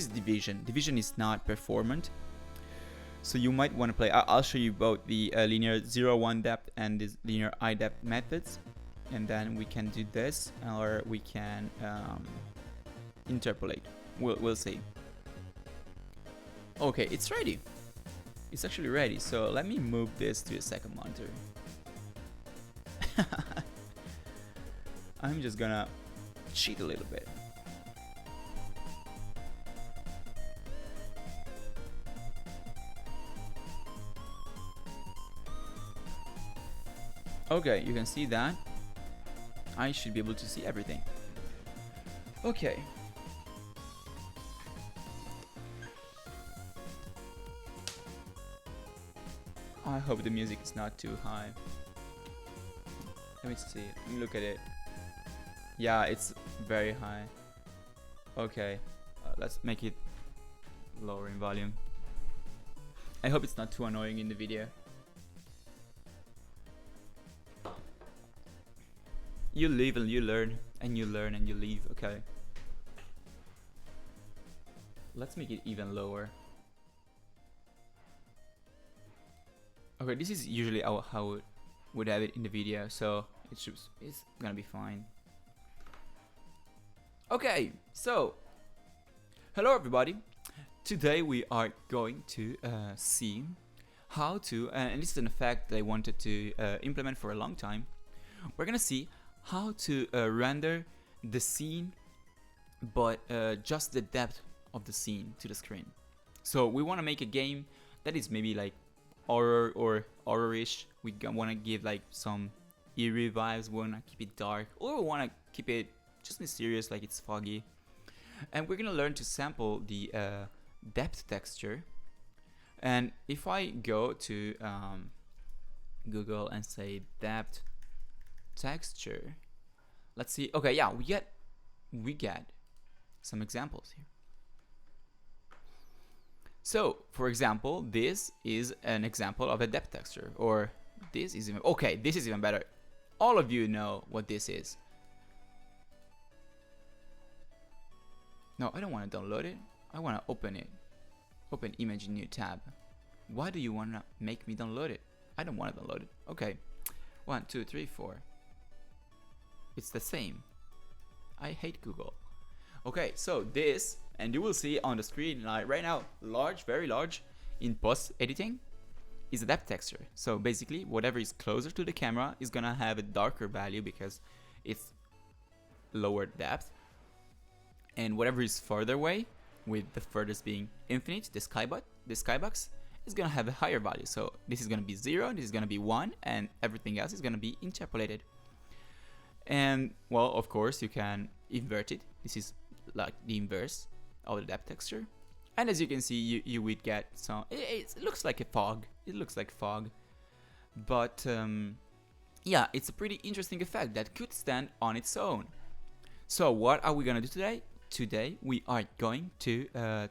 Speaker 1: division. Division is not performant, so you might want to play. I'll show you both the linear 0-1 depth and this linear I depth methods, and then we can do this, or we can interpolate. We'll see. Okay, it's ready. It's actually ready. So let me move this to a second monitor. I'm just gonna cheat a little bit. Okay, you can see that. I should be able to see everything. Okay. I hope the music is not too high. Let me see. Let me look at it. Yeah, it's very high. Okay, let's make it lower in volume. I hope it's not too annoying in the video. You live and you learn, and you learn and you leave. Okay. Let's make it even lower. Okay, this is usually how it would have it in the video, so it's gonna be fine. Okay, so hello everybody. Today we are going to see how to, and this is an effect that I wanted to implement for a long time. We're gonna see how to render the scene, but just the depth of the scene to the screen. So we want to make a game that is maybe like horror or horror-ish. We want to give like some eerie vibes. We want to keep it dark, or we want to keep it just mysterious, like it's foggy. And we're gonna learn to sample the depth texture. And if I go to Google and say depth texture, let's see. Okay, yeah, we get some examples here. So for example, this is an example of a depth texture, or this is this is even better. All of you know what this is. No, I don't want to download it. I want to open it. Open image in new tab. Why do you want to make me download it? I don't want to download it. Okay, 1 2 3 4. It's the same. I hate Google. Okay, so this, and you will see on the screen like right now, large, very large, in post editing, is a depth texture. So basically, whatever is closer to the camera is gonna have a darker value because it's lower depth, and whatever is further away, with the furthest being infinite, the skybox, is gonna have a higher value. So this is gonna be 0, this is gonna be 1, and everything else is gonna be interpolated. And well, of course, you can invert it. This is like the inverse of the depth texture, and as you can see, you would get some. It looks like a fog. It looks like fog, but yeah, it's a pretty interesting effect that could stand on its own. So what are we gonna do today? Today we are going to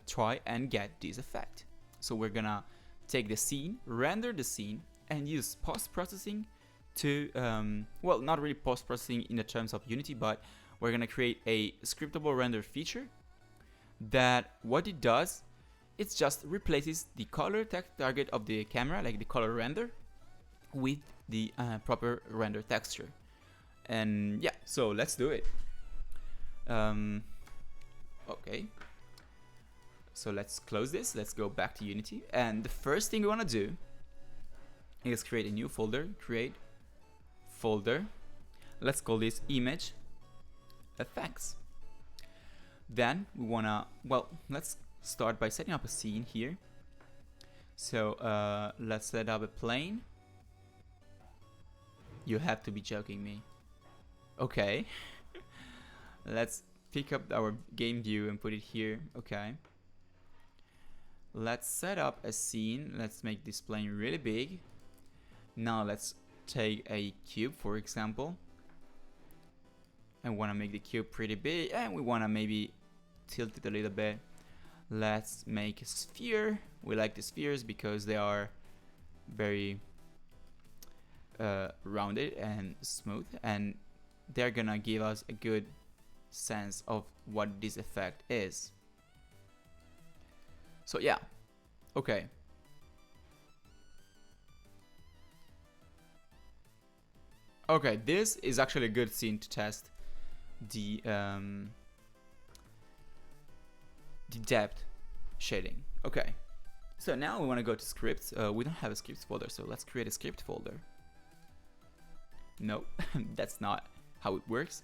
Speaker 1: try and get this effect. So we're gonna take the scene, render the scene, and use post-processing to, well, not really post-processing in the terms of Unity, but we're gonna create a scriptable render feature that what it does, it just replaces the color target of the camera, like the color render, with the proper render texture. And yeah, so let's do it. Okay, so let's close this. Let's go back to Unity, and the first thing we want to do is create a new folder. Create folder. Let's call this image effects. Then we wanna, well, let's start by setting up a scene here. So let's set up a plane. You have to be joking me. Okay. Let's pick up our game view and put it here. Okay. Let's set up a scene. Let's make this plane really big. Now let's take a cube, for example. I want to make the cube pretty big, and we want to maybe tilt it a little bit. Let's make a sphere. We like the spheres because they are very rounded and smooth, and they're gonna give us a good sense of what this effect is. So yeah, okay. Okay, this is actually a good scene to test the depth shading. Okay, so now we want to go to scripts. We don't have a scripts folder, so let's create a script folder. No, that's not how it works.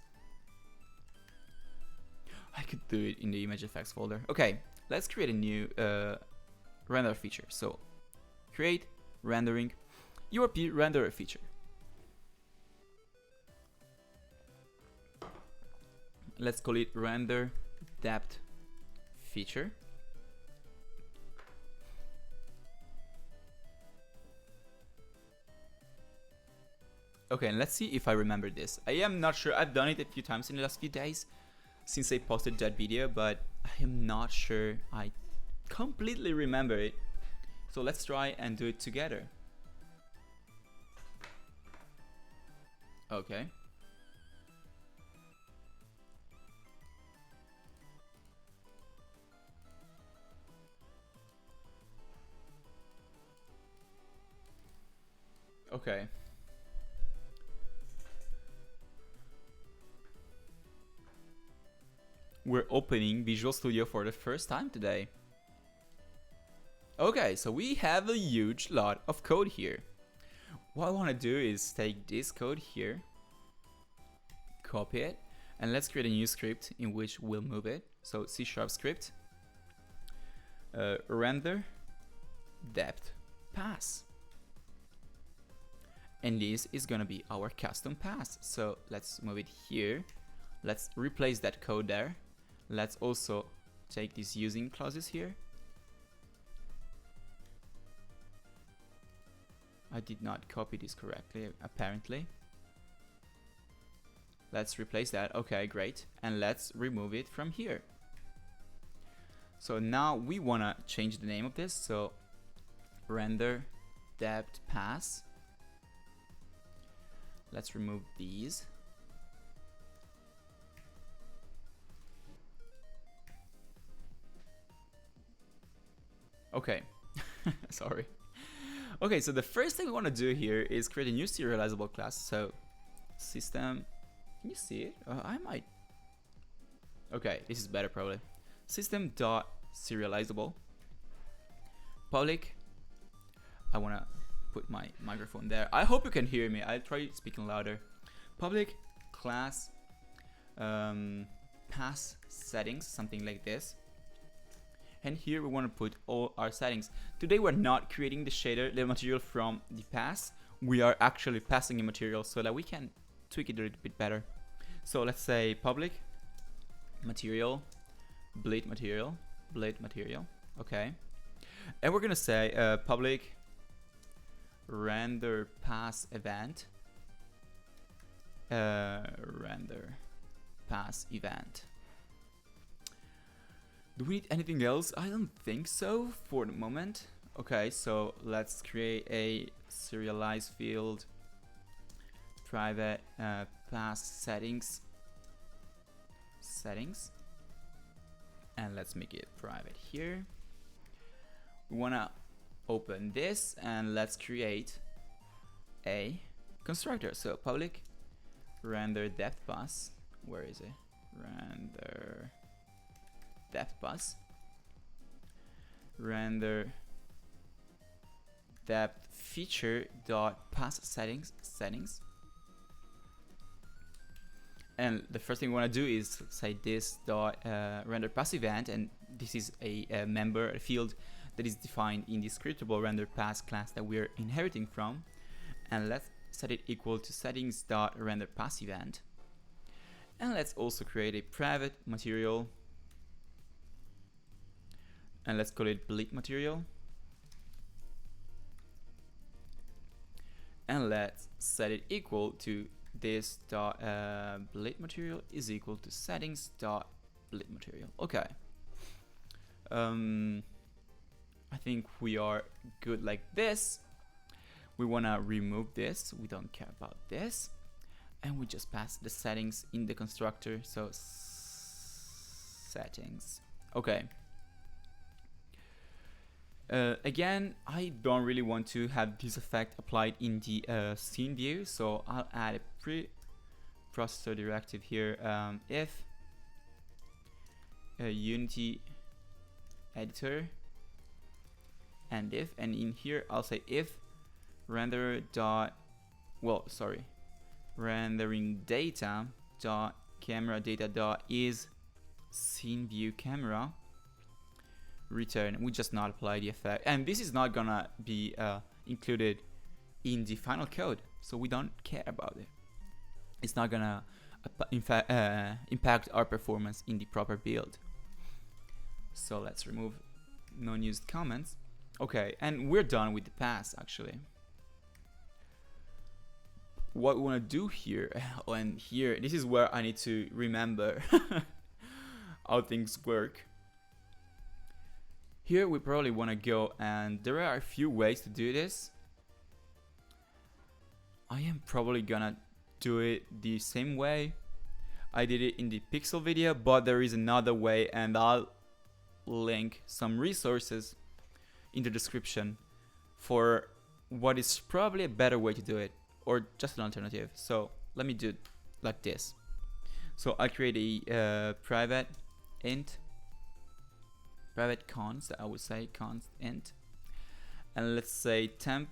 Speaker 1: I could do it in the image effects folder. Okay, let's create a new render feature. So create rendering URP renderer feature. Let's call it render depth feature. Okay, and let's see if I remember this. I am not sure. I've done it a few times in the last few days since I posted that video, but I am not sure I completely remember it. So let's try and do it together. Okay. Okay. We're opening Visual Studio for the first time today. Okay, so we have a huge lot of code here. What I want to do is take this code here, copy it, and let's create a new script in which we'll move it. So C# script, render depth pass. And this is gonna be our custom pass. So let's move it here. Let's replace that code there. Let's also take these using clauses here. I did not copy this correctly, apparently. Let's replace that. Okay, great. And let's remove it from here. So now we wanna change the name of this. So render depth pass. Let's remove these. Okay, sorry. Okay, so the first thing we want to do here is create a new serializable class. So system, can you see it? I might. Okay, this is better probably. System.serializable public. I want to put my microphone there. I hope you can hear me. I'll try speaking louder. Public class pass settings, something like this. And here we want to put all our settings. Today we're not creating the shader, the material from the pass. We are actually passing a material so that we can tweak it a little bit better. So let's say public material, blade material, okay. And we're gonna say public render pass event, render pass event. Do we need anything else? I don't think so for the moment. Okay, so let's create a serialize field private pass settings, and let's make it private here. We want to open this and let's create a constructor. So public render depth pass, where is it? Render depth pass, render depth feature dot pass settings, and the first thing we want to do is say this dot render pass event, and this is a member, a field that is defined in the scriptable render pass class that we're inheriting from, and let's set it equal to settings dot render pass event. And let's also create a private material, and let's call it bleed material, and let's set it equal to this dot bleed material is equal to settings dot bleed material. Okay, I think we are good like this. We want to remove this, we don't care about this, and we just pass the settings in the constructor. So settings. Okay. Again, I don't really want to have this effect applied in the scene view, so I'll add a pre-processor directive here. If Unity editor and if, and in here I'll say if render dot, rendering data dot camera data dot is scene view camera, return. We just not apply the effect, and this is not gonna be included in the final code, so we don't care about it. It's not gonna impact our performance in the proper build. So let's remove non-used comments. Okay, and we're done with the pass actually. What we want to do here, and here, this is where I need to remember how things work. Here we probably want to go, and there are a few ways to do this. I am probably gonna do it the same way I did it in the pixel video, but there is another way, and I'll link some resources in the description for what is probably a better way to do it, or just an alternative. So let me do it like this. So I create a private int, private const, I would say const int, and let's say temp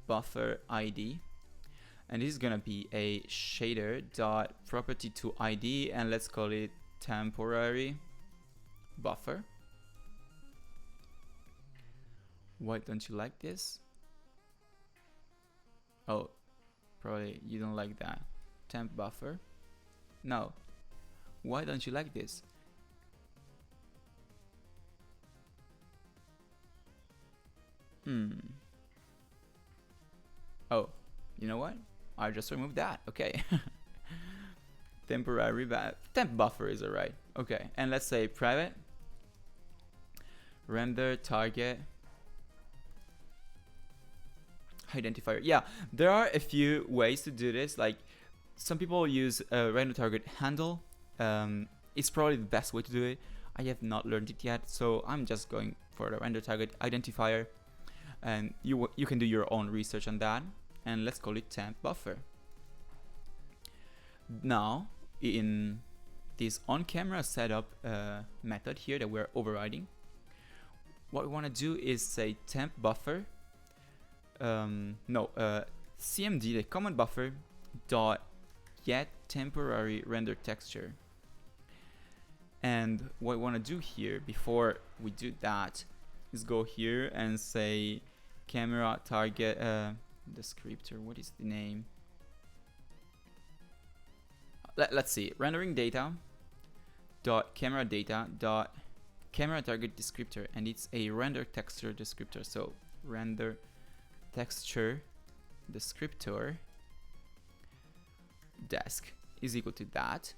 Speaker 1: buffer id, and this is gonna be a shader dot property to id, and let's call it temporary buffer. Why don't you like this? Oh, probably you don't like that. Temp buffer. No. Why don't you like this? Oh, you know what? I just removed that. Okay. Temporary temp buffer is alright. Okay, and let's say private render target identifier. Yeah, there are a few ways to do this. Like some people use render target handle. It's probably the best way to do it. I have not learned it yet, so I'm just going for the render target identifier, and you can do your own research on that. And let's call it temp buffer. Now in this on camera setup method here that we're overriding, what we want to do is say temp buffer cmd, the command buffer dot get temporary render texture. And what we want to do here before we do that is go here and say camera target descriptor. What is the name? Let's see, rendering data dot camera data dot camera target descriptor, and it's a render texture descriptor. So render texture descriptor desk is equal to that.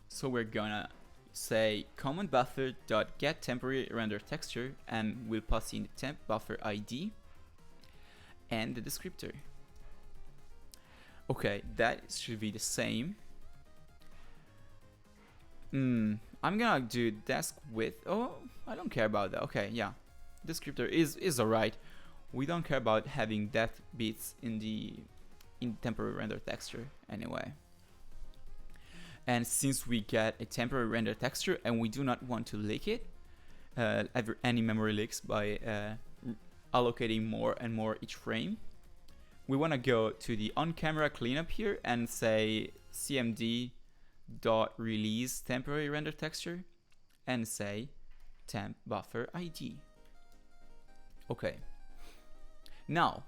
Speaker 1: So we're gonna say command buffer dot get temporary render texture, and we'll pass in the temp buffer id and the descriptor. Okay, that should be the same. I'm gonna do desk width. Oh, I don't care about that. Okay, yeah, descriptor is alright. We don't care about having depth bits in the temporary render texture anyway. And since we get a temporary render texture and we do not want to leak it, any memory leaks by allocating more and more each frame, we want to go to the on-camera cleanup here and say cmd dot release temporary render texture and say temp buffer id. Okay. Now,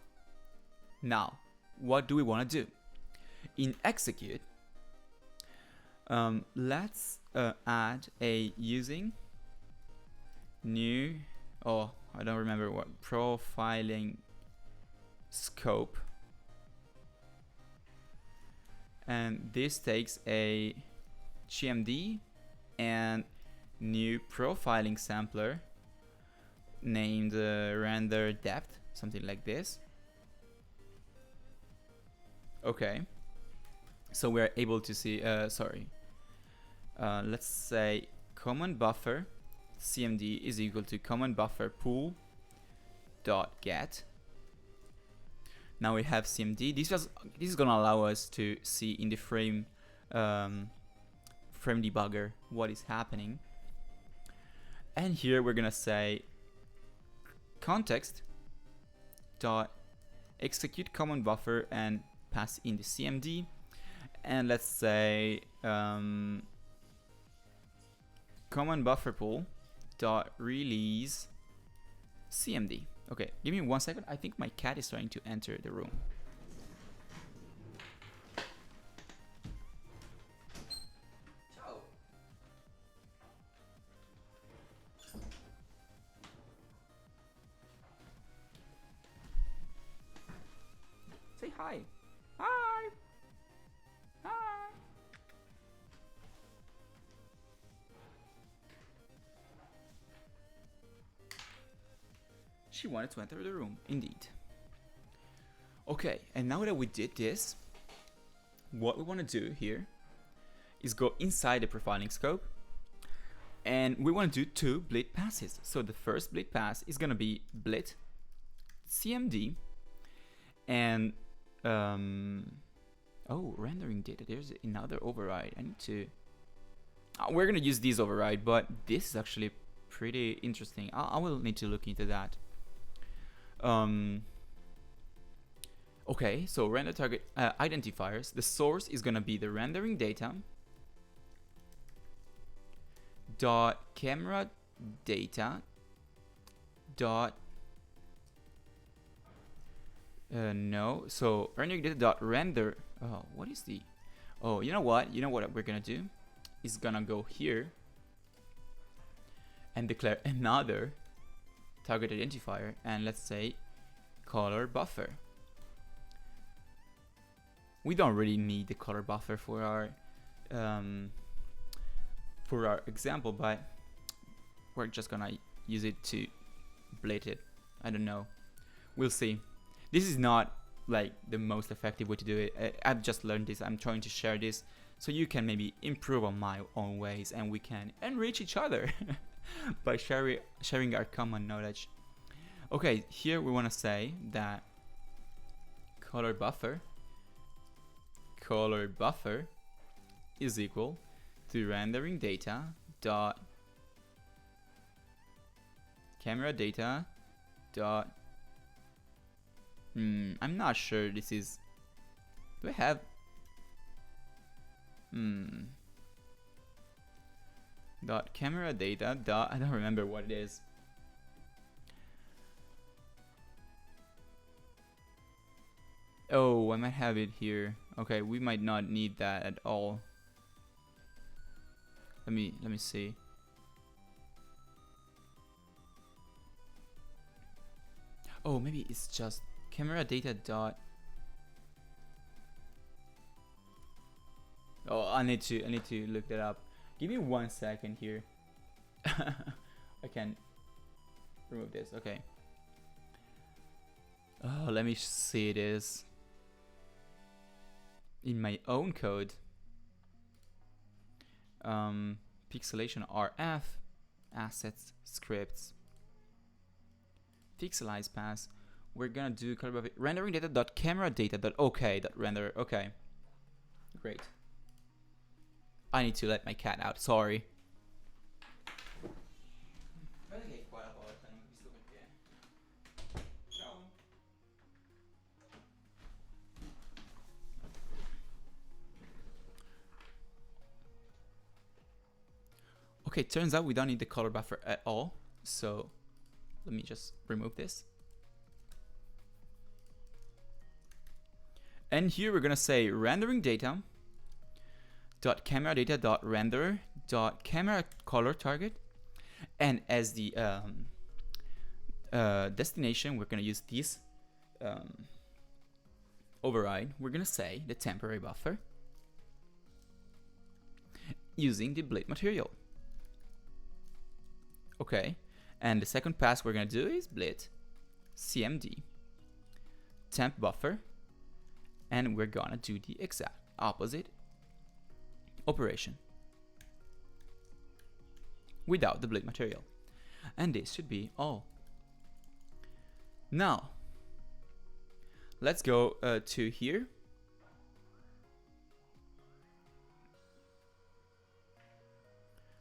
Speaker 1: what do we want to do? In execute, let's add a using new, oh, I don't remember what, profiling scope. And this takes a GMD and new profiling sampler named render depth, something like this. Okay, so we're able to see, let's say common buffer cmd is equal to common buffer pool dot get. Now we have cmd. This is gonna allow us to see in the frame debugger what is happening. And here we're gonna say context dot execute common buffer and pass in the cmd. And let's say common buffer pool dot release cmd. Okay, give me 1 second. I think my cat is trying to enter the room. Ciao. Say hi. Hi. Hi. She wanted to enter the room, indeed. Okay, and now that we did this, what we want to do here is go inside the profiling scope, and we want to do 2 blit passes. So the first blit pass is going to be blit cmd and oh, rendering data. There's another override. I need to. We're going to use this override, but this is actually pretty interesting. I will need to look into that. Okay, so render target identifiers. The source is gonna be the rendering data dot camera data dot no. So rendering data dot render. Oh, what is the? Oh, you know what? You know what we're gonna do? Is gonna go here and declare another target identifier, and let's say color buffer. We don't really need the color buffer for our example, but we're just gonna use it to blit it. I don't know. We'll see. This is not like the most effective way to do it. I've just learned this. I'm trying to share this so you can maybe improve on my own ways, and we can enrich each other by sharing our common knowledge. Okay, here we want to say that color buffer is equal to rendering data dot camera data dot I'm not sure this is. Do I have dot camera data dot, I don't remember what it is. Oh, I might have it here. Okay, we might not need that at all. Let me see. Oh, maybe it's just camera data dot. Oh, I need to look that up. Give me 1 second here. I can remove this. Okay. Oh, let me see this. in my own code, pixelation RF, assets, scripts, pixelize pass, we're gonna do color buffet rendering data dot camera data dot okay dot render. Okay, great. I need to let my cat out. Sorry. Okay, turns out we don't need the color buffer at all. So let me just remove this. And here we're gonna say rendering data dot camera data dot render dot camera color target, and as the destination we're gonna use this override. We're gonna say the temporary buffer using the blade material. Okay, and the second pass we're gonna do is blade cmd temp buffer, and we're gonna do the exact opposite operation without the blade material, and this should be all. Now let's go to here.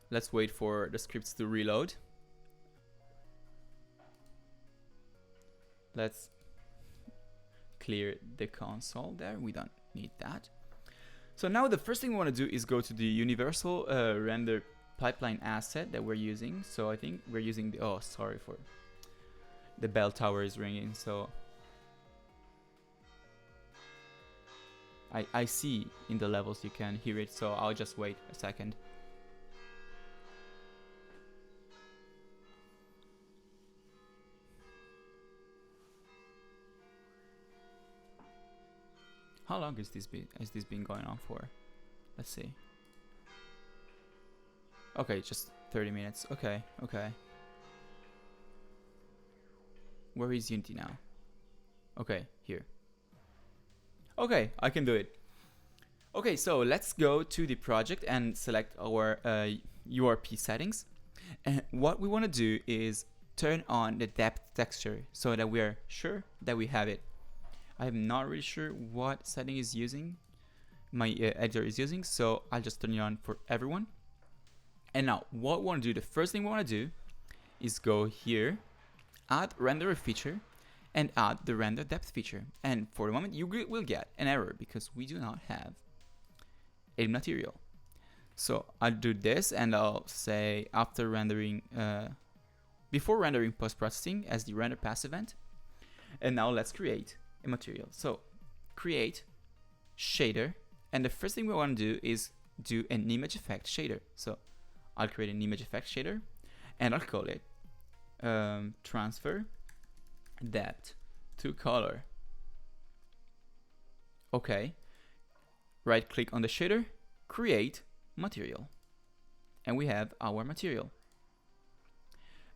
Speaker 1: Let's wait for the scripts to reload. Let's clear the console there. We don't need that. So now the first thing we want to do is go to the universal render pipeline asset that we're using. So I think we're using the, oh, sorry for the bell tower is ringing. So I see in the levels you can hear it. So I'll just wait a second. How long has this been going on for? Let's see. Okay, just 30 minutes. Okay, okay. Where is Unity now? Okay, here. Okay, I can do it. Okay, so let's go to the project and select our URP settings. And what we want to do is turn on the depth texture so that we are sure that we have it. I'm not really sure what setting is using, my editor is using, so I'll just turn it on for everyone. And now what we want to do, the first thing we want to do is go here, add render feature, and add the render depth feature. And for the moment you will get an error because we do not have a material. So I'll do this, and I'll say after rendering, before rendering post-processing as the render pass event. And now let's create a material. So create shader, and the first thing we want to do is do an image effect shader. So I'll create an image effect shader, and I'll call it transfer depth to color. Okay, right click on the shader, create material, and we have our material.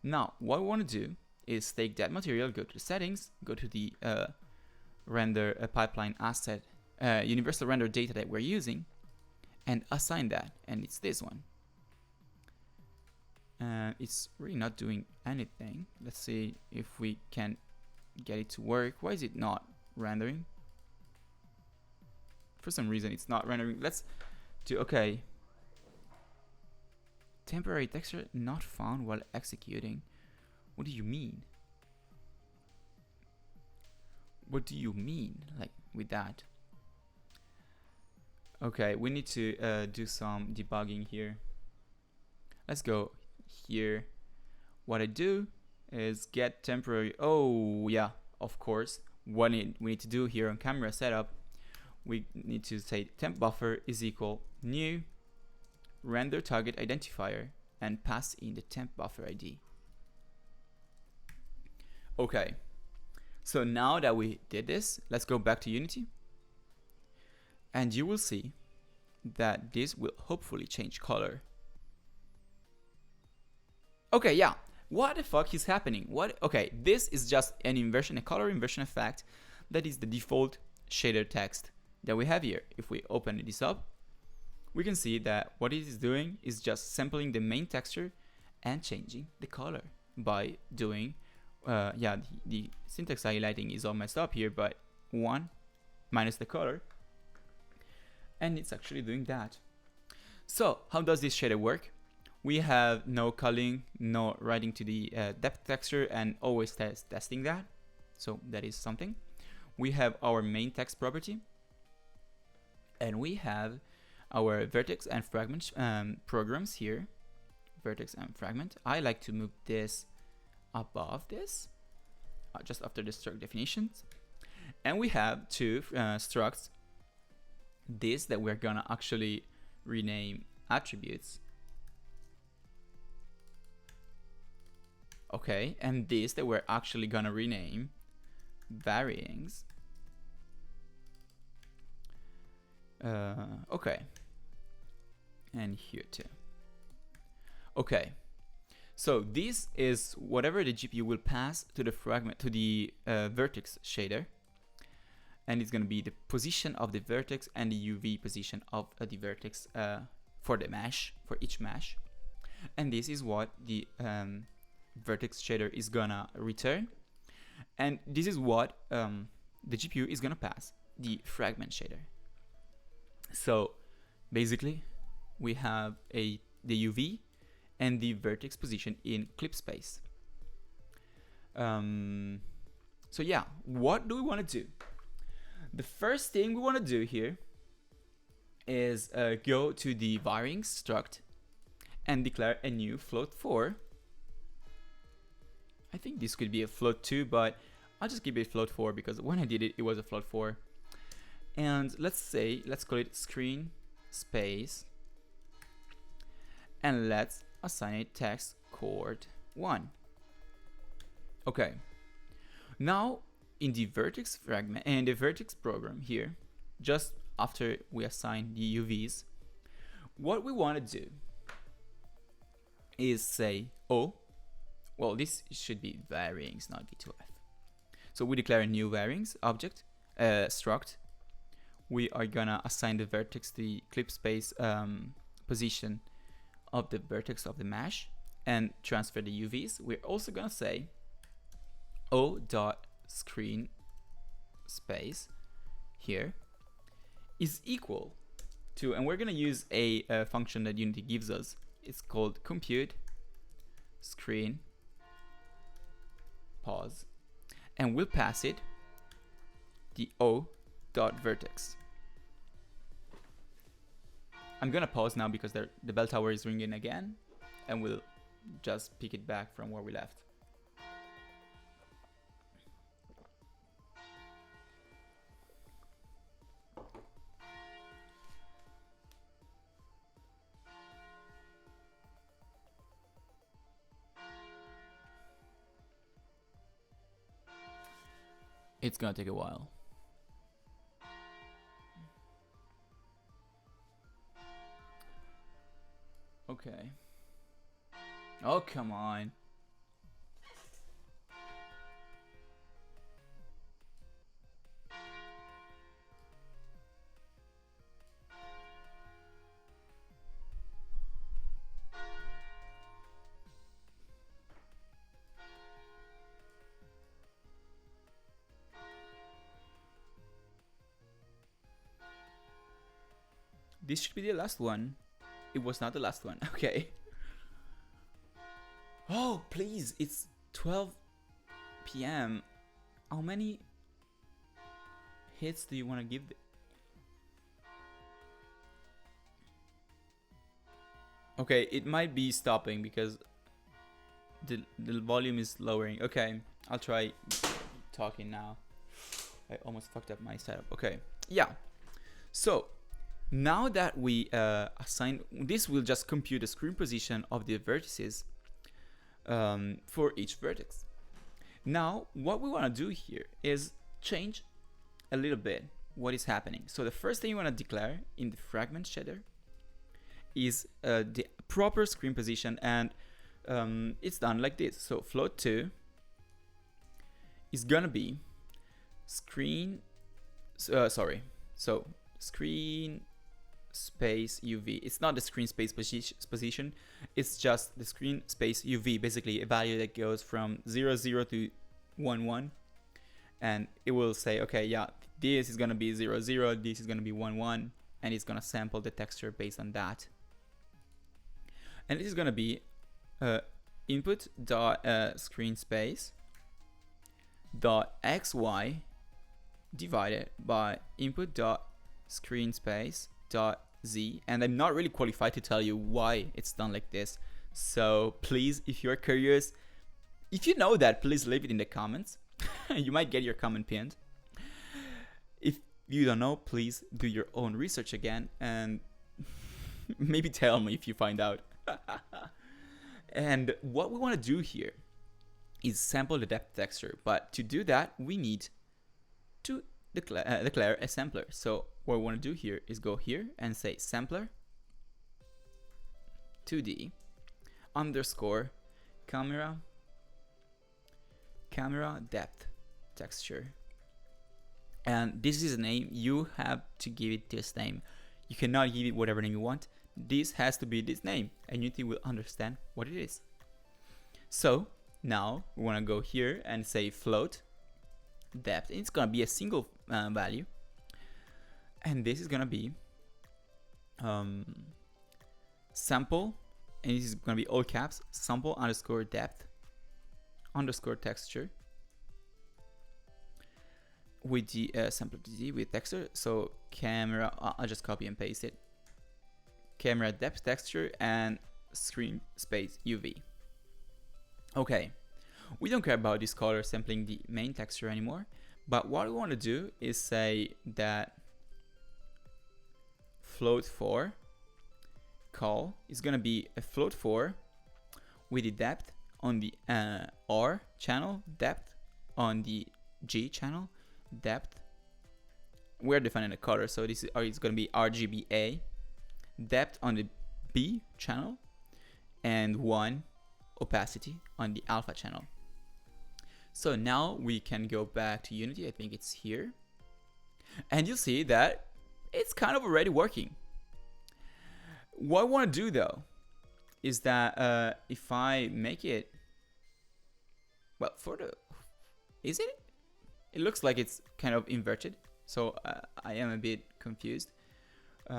Speaker 1: Now what we want to do is take that material, go to the settings, go to the render pipeline asset, universal render data that we're using, and assign that, and it's this one. It's really not doing anything. Let's see if we can get it to work. Why is it not rendering? For some reason it's not rendering. Let's do, okay, temporary texture not found while executing. What do you mean? What do you mean, like, with that? Okay, we need to do some debugging here. Let's go here. What I do is get temporary. Oh yeah, of course. What we need to do here on camera setup, we need to say temp buffer is equal new render target identifier and pass in the temp buffer ID. Okay. So now that we did this, let's go back to Unity, and you will see that this will hopefully change color. Okay, yeah, what the fuck is happening? What? Okay, this is just an inversion, a color inversion effect that is the default shader text that we have here. If we open this up, we can see that what it is doing is just sampling the main texture and changing the color by doing the syntax highlighting is all messed up here, but 1 minus the color, and it's actually doing that. So how does this shader work? We have no culling, no writing to the depth texture, and always testing that, so that is something. We have our main text property, and we have our vertex and fragment programs here. Vertex and fragment. I like to move this above this, just after the struct definitions. And we have two structs, this that we're gonna actually rename attributes. Okay, and this that we're actually gonna rename varyings. Okay, and here too. Okay, so this is whatever the GPU will pass to the fragment, to the vertex shader, and it's gonna be the position of the vertex and the UV position of the vertex for the mesh, for each mesh, and this is what the vertex shader is gonna return, and this is what the GPU is gonna pass the fragment shader. So basically we have the UV and the vertex position in clip space. So yeah, what do we want to do? The first thing we want to do here is go to the varying struct and declare a new float4. I think this could be a float2, but I'll just keep it float4 because when I did it, it was a float4. And let's call it screen space, and let's assign it text chord 1. Okay, now in the vertex fragment and the vertex program here, just after we assign the UVs, what we want to do is say, oh, well, this should be varyings, not v2f. So we declare a new varyings object, struct. We are gonna assign the vertex the clip space position of the vertex of the mesh and transfer the UVs. We're also gonna say o.screen space here is equal to, and we're gonna use a function that Unity gives us. It's called compute screen pause, and we'll pass it the o.vertex. I'm gonna pause now because the bell tower is ringing again, and we'll just pick it back from where we left. It's gonna take a while. Okay. Oh, come on. This should be the last one. It was not the last one. Okay. Oh, please. It's 12 p.m. How many hits do you want to give? Okay, it might be stopping because the volume is lowering. Okay, I'll try talking now. I almost fucked up my setup. Okay, yeah. So now that we assign, this will just compute the screen position of the vertices for each vertex. Now, what we want to do here is change a little bit what is happening. So the first thing you want to declare in the fragment shader is the proper screen position, and it's done like this. So float2 is gonna be screen, So screen space UV. It's not the screen space position. It's just the screen space UV, basically a value that goes from 0, 0 to 1, 1. And it will say, okay, yeah, this is gonna be 0, 0, this is gonna be 1, 1, and it's gonna sample the texture based on that. And this is gonna be input dot screen space dot xy divided by input dot screen space dot z. And I'm not really qualified to tell you why it's done like this, so please, if you're curious, if you know that, please leave it in the comments. You might get your comment pinned. If you don't know, please do your own research again and maybe tell me if you find out. And what we want to do here is sample the depth texture, but to do that we need to declare a sampler. So what we want to do here is go here and say sampler 2D underscore camera depth texture, and this is a name. You have to give it this name. You cannot give it whatever name you want. This has to be this name, and Unity will understand what it is. So now we want to go here and say float depth. It's gonna be a single value, and this is gonna be sample, and this is gonna be all caps, sample underscore depth underscore texture with the sampler with texture. So camera, I'll just copy and paste it, camera depth texture and screen space UV. Okay, we don't care about this color sampling the main texture anymore, but what we want to do is say that float for call is going to be a float for with the depth on the R channel, depth on the G channel, depth, we're defining a color, so this is it's going to be RGBA, depth on the B channel, and 1 opacity on the alpha channel. So now we can go back to Unity. I think it's here, and you'll see that it's kind of already working. What I want to do though is that if I make it, well, for the, is it? It looks like it's kind of inverted, so I am a bit confused. We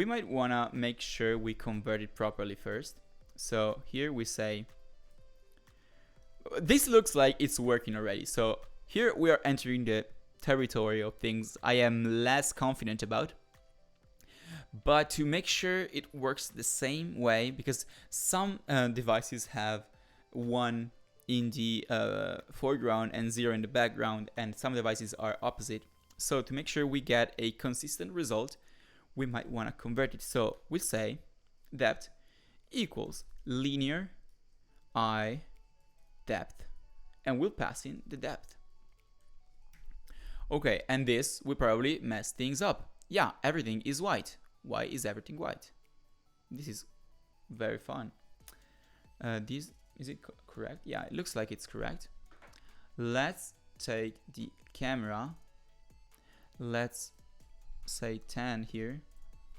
Speaker 1: might wanna make sure we convert it properly first. So here we say, this looks like it's working already. So here we are entering the territory of things I am less confident about. But to make sure it works the same way, because some devices have 1 in the foreground and 0 in the background, and some devices are opposite. So to make sure we get a consistent result, we might want to convert it. So we'll say depth equals linear I depth, and we'll pass in the depth. Okay, and this will probably mess things up. Yeah, everything is white. Why is everything white? This is very fun. Is it correct? Yeah, it looks like it's correct. Let's take the camera. Let's say 10 here.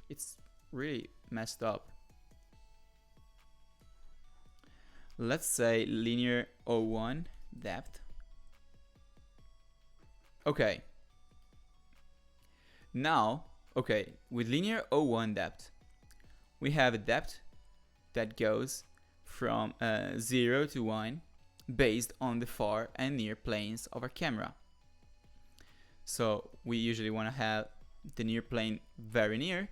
Speaker 1: It's really messed up. Let's say linear 01 depth. Okay. Now, okay, with linear 01 depth, we have a depth that goes from 0 to 1 based on the far and near planes of our camera. So we usually want to have the near plane very near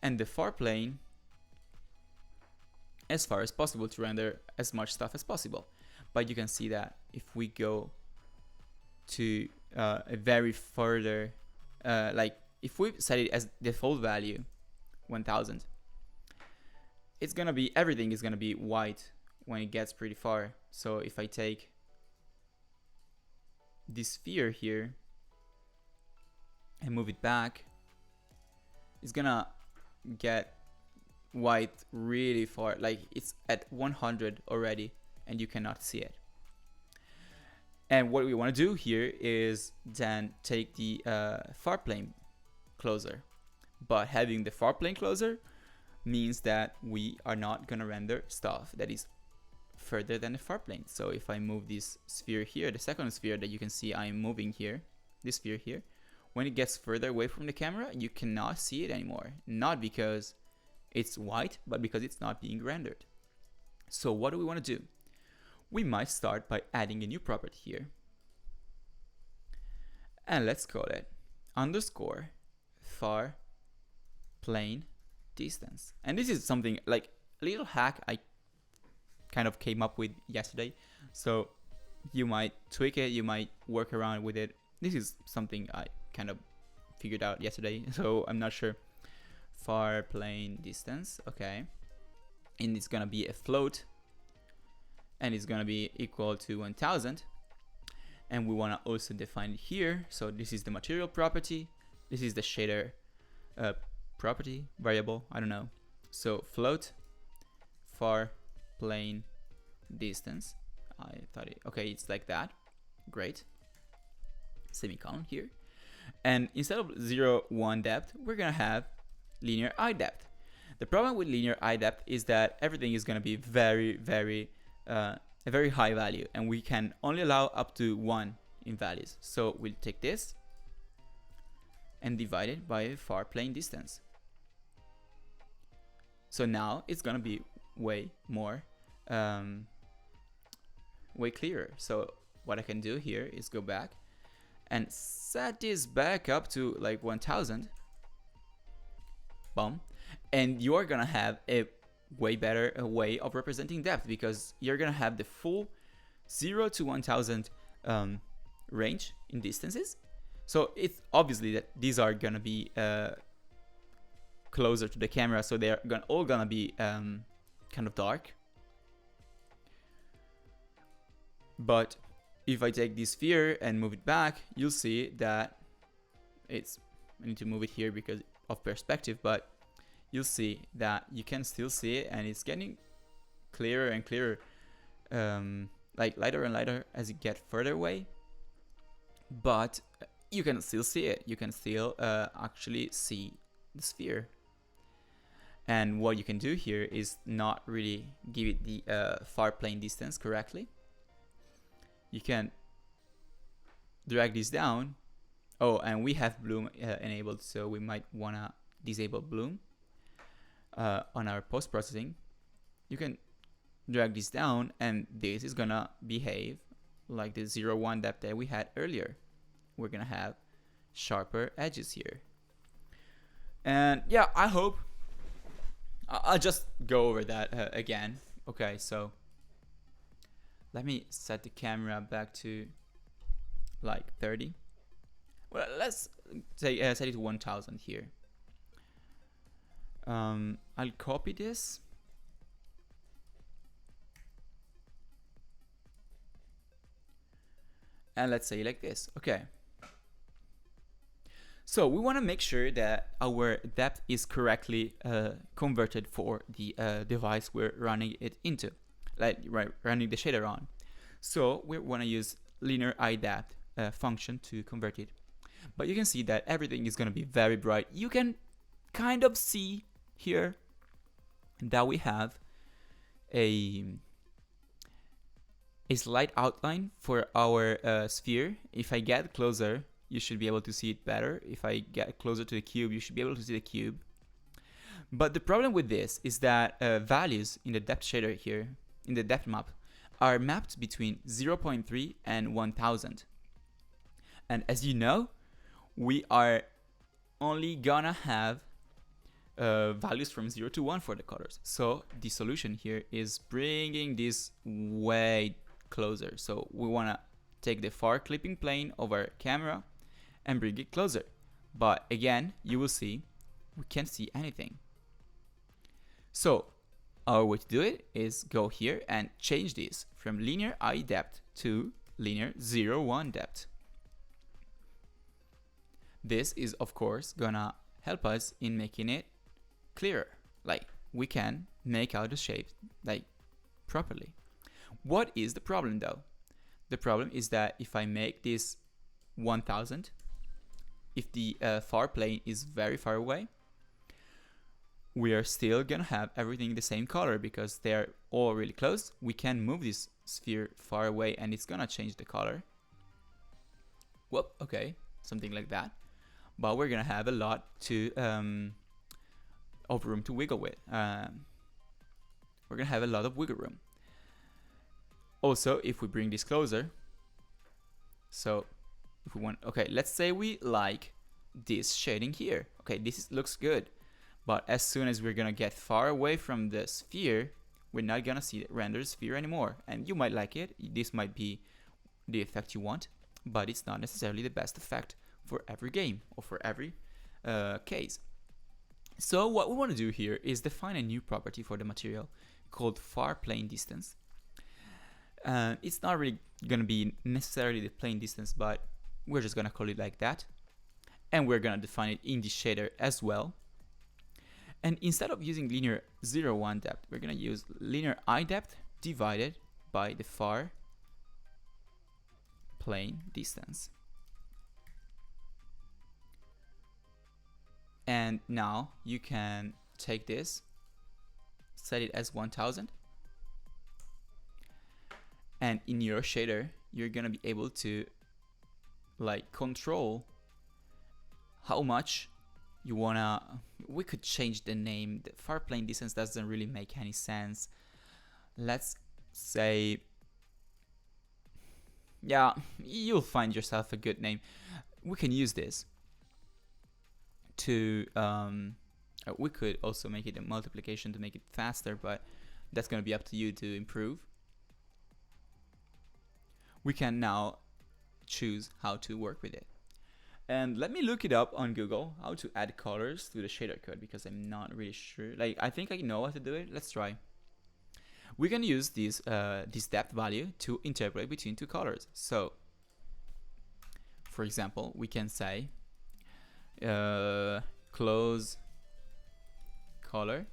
Speaker 1: and the far plane as far as possible to render as much stuff as possible. But you can see that if we go to a very further, like if we set it as default value 1000, it's gonna be, everything is gonna be white when it gets pretty far. So if I take this sphere here and move it back, it's gonna get white really far, like it's at 100 already and you cannot see it. And what we want to do here is then take the far plane closer. But having the far plane closer means that we are not going to render stuff that is further than the far plane. So if I move this sphere here, the second sphere that you can see I'm moving here, this sphere here, when it gets further away from the camera, you cannot see it anymore. Not because it's white, but because it's not being rendered. So what do we want to do? We might start by adding a new property here. And let's call it underscore far plane distance. And this is something like a little hack I kind of came up with yesterday. So you might tweak it, you might work around with it. This is something I kind of figured out yesterday, so I'm not sure. Far plane distance, okay. And it's gonna be a float, and it's gonna be equal to 1000. And we wanna also define it here. So this is the material property. This is the shader property variable, I don't know. So float far plane distance. I thought it, okay, it's like that. Great. Semicolon here. And instead of 0, 1 depth, we're gonna have linear eye depth. The problem with linear eye depth is that everything is gonna be very a very high value, and we can only allow up to 1 in values. So we'll take this and divide it by far plane distance. So now it's gonna be way more way clearer. So what I can do here is go back and set this back up to like 1000. Boom. And you're gonna have a way better way of representing depth, because you're gonna have the full 0 to 1000 range in distances. So it's obviously that these are gonna be closer to the camera, so they're all gonna be kind of dark. But if I take this sphere and move it back, you'll see that it's, I need to move it here because of perspective, but you'll see that you can still see it, and it's getting clearer and clearer, like lighter and lighter as you get further away. But you can still see it. You can still actually see the sphere. And what you can do here is not really give it the far plane distance correctly. You can drag this down. Oh, and we have bloom enabled, so we might wanna disable bloom on our post-processing. You can drag this down, and this is gonna behave like the 0, 1 depth that we had earlier. We're gonna have sharper edges here. And yeah, I hope I'll just go over that again. Okay, so let me set the camera back to like 30. Well, let's say set it to 1000 here. I'll copy this. And let's say like this. Okay. So we want to make sure that our depth is correctly converted for the device we're running it into, like running the shader on. So we want to use linear eye depth function to convert it. But you can see that everything is going to be very bright. You can kind of see here that we have a slight outline for our sphere. If I get closer, you should be able to see it better. If I get closer to the cube, you should be able to see the cube. But the problem with this is that values in the depth shader here, in the depth map, are mapped between 0.3 and 1000. And as you know, we are only gonna have values from 0 to 1 for the colors. So the solution here is bringing this way closer. So we wanna take the far clipping plane of our camera and bring it closer. But again, you will see we can't see anything. So our way to do it is go here and change this from linear eye depth to linear 0, 1 depth. This is of course gonna help us in making it clearer. Like we can make out the shape like properly. What is the problem though? The problem is that if I make this 1000, if the far plane is very far away, we are still gonna have everything the same color because they're all really close. We can move this sphere far away and it's gonna change the color. Whoop, okay, something like that. But we're gonna have a lot to of room to wiggle with. We're gonna have a lot of wiggle room. Also, if we bring this closer, so if we want, okay, let's say we like this shading here. Okay, looks good. But as soon as we're gonna get far away from the sphere, we're not gonna see the rendered sphere anymore. And you might like it. This might be the effect you want, but it's not necessarily the best effect for every game or for every case. So what we want to do here is define a new property for the material called far plane distance. It's not really gonna be necessarily the plane distance, but we're just gonna call it like that. And we're gonna define it in the shader as well. And instead of using linear 0, 1 depth, we're gonna use linear I depth divided by the far plane distance. And now you can take this, set it as 1000, and in your shader you're gonna be able to like control how much you wanna. We could change the name. The far plane distance doesn't really make any sense. Let's say, yeah, you'll find yourself a good name. We can use this to we could also make it a multiplication to make it faster, but that's gonna be up to you to improve. We can now choose how to work with it. And let me look it up on Google, how to add colors to the shader code, because I'm not really sure. Like, I think I know how to do it. Let's try. We can use this depth value to interpolate between two colors. So, for example, we can say close color,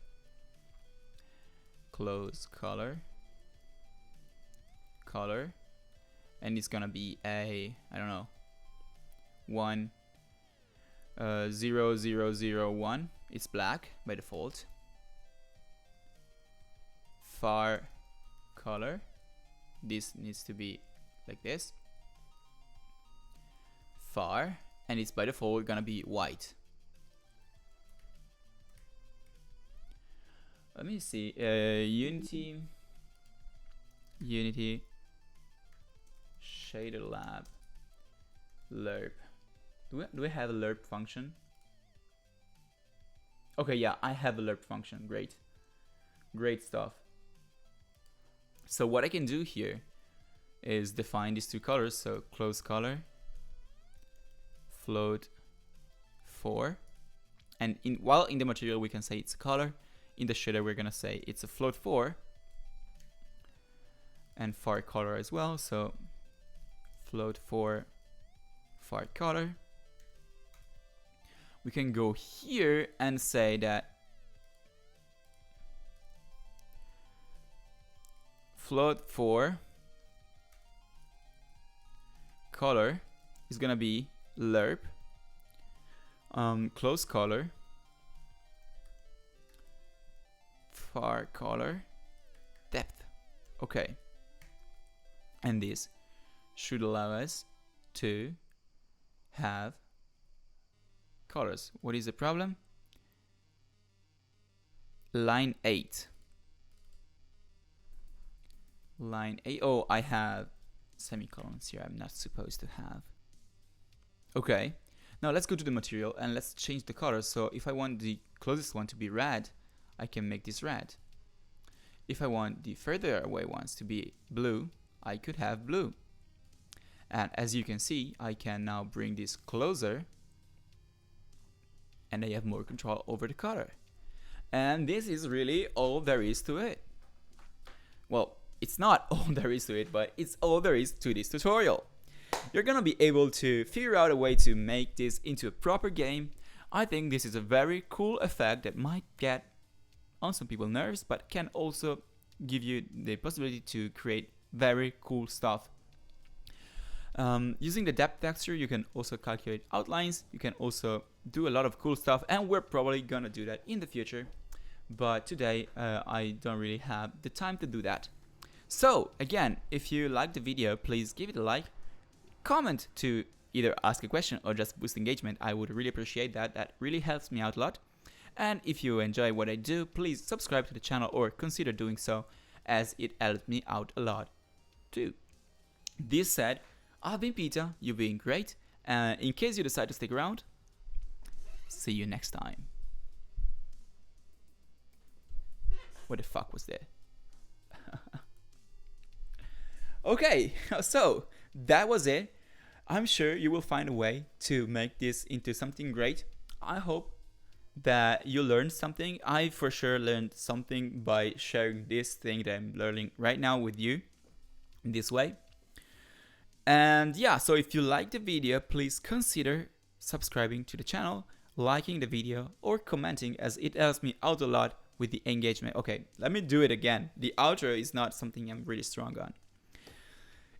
Speaker 1: and it's gonna be a, I don't know, 1 0 0 0 1. It's black by default. Far color, this needs to be like this. Far, and it's by default gonna be white. Let me see. Unity Shader Lab lerp. Do we have a lerp function? Okay, yeah, I have a lerp function. Great stuff. So what I can do here is define these two colors. So close color, float 4, and while in the material we can say it's a color, in the shader we're gonna say it's a float 4, and far color as well. So float 4 far color. We can go here and say that float 4 color is gonna be lerp close color far color depth. Okay, and this should allow us to have colors. What is the problem? Line 8. Oh, I have semicolons here I'm not supposed to have. Okay, now let's go to the material and let's change the color. So if I want the closest one to be red, I can make this red. If I want the further away ones to be blue, I could have blue. And as you can see, I can now bring this closer and I have more control over the color. And this is really all there is to it. Well, it's not all there is to it, but it's all there is to this tutorial. You're gonna be able to figure out a way to make this into a proper game. I think this is a very cool effect that might get on some people's nerves, but can also give you the possibility to create very cool stuff. Using the depth texture, you can also calculate outlines. You can also do a lot of cool stuff, and we're probably gonna do that in the future. But today, I don't really have the time to do that. So again, if you like the video, please give it a like, comment to either ask a question or just boost engagement. I would really appreciate that. That really helps me out a lot. And if you enjoy what I do, please subscribe to the channel or consider doing so, as it helps me out a lot too. This said, I've been Peter, you've been great, and in case you decide to stick around, see you next time. What the fuck was that? Okay, so that was it. I'm sure you will find a way to make this into something great. I hope that you learned something. I for sure learned something by sharing this thing that I'm learning right now with you in this way. And yeah, so if you like the video, please consider subscribing to the channel, liking the video, or commenting, as it helps me out a lot with the engagement. Okay, let me do it again. The outro is not something I'm really strong on.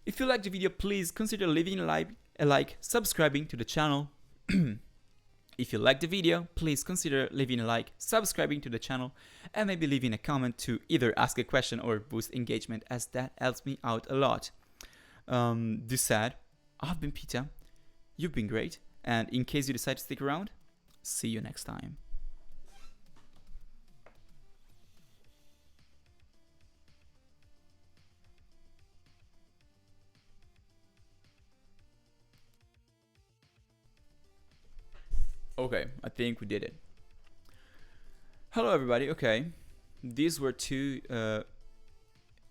Speaker 1: If you like the video, please consider leaving a like, subscribing to the channel. If you like the video, please consider leaving a like, subscribing to the channel, and maybe leaving a comment to either ask a question or boost engagement, as that helps me out a lot. This said, I've been Peter, you've been great, and in case you decide to stick around, see you next time. Okay, I think we did it. Hello everybody, okay. These were two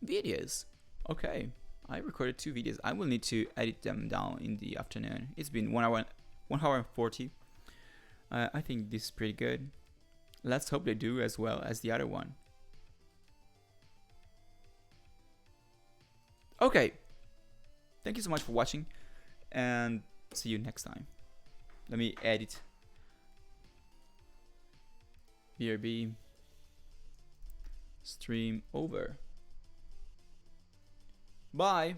Speaker 1: videos. Okay, I recorded 2 videos. I will need to edit them down in the afternoon. It's been 1 hour and 40. I think this is pretty good. Let's hope they do as well as the other one. Okay, thank you so much for watching, and see you next time. Let me edit. BRB stream over. Bye.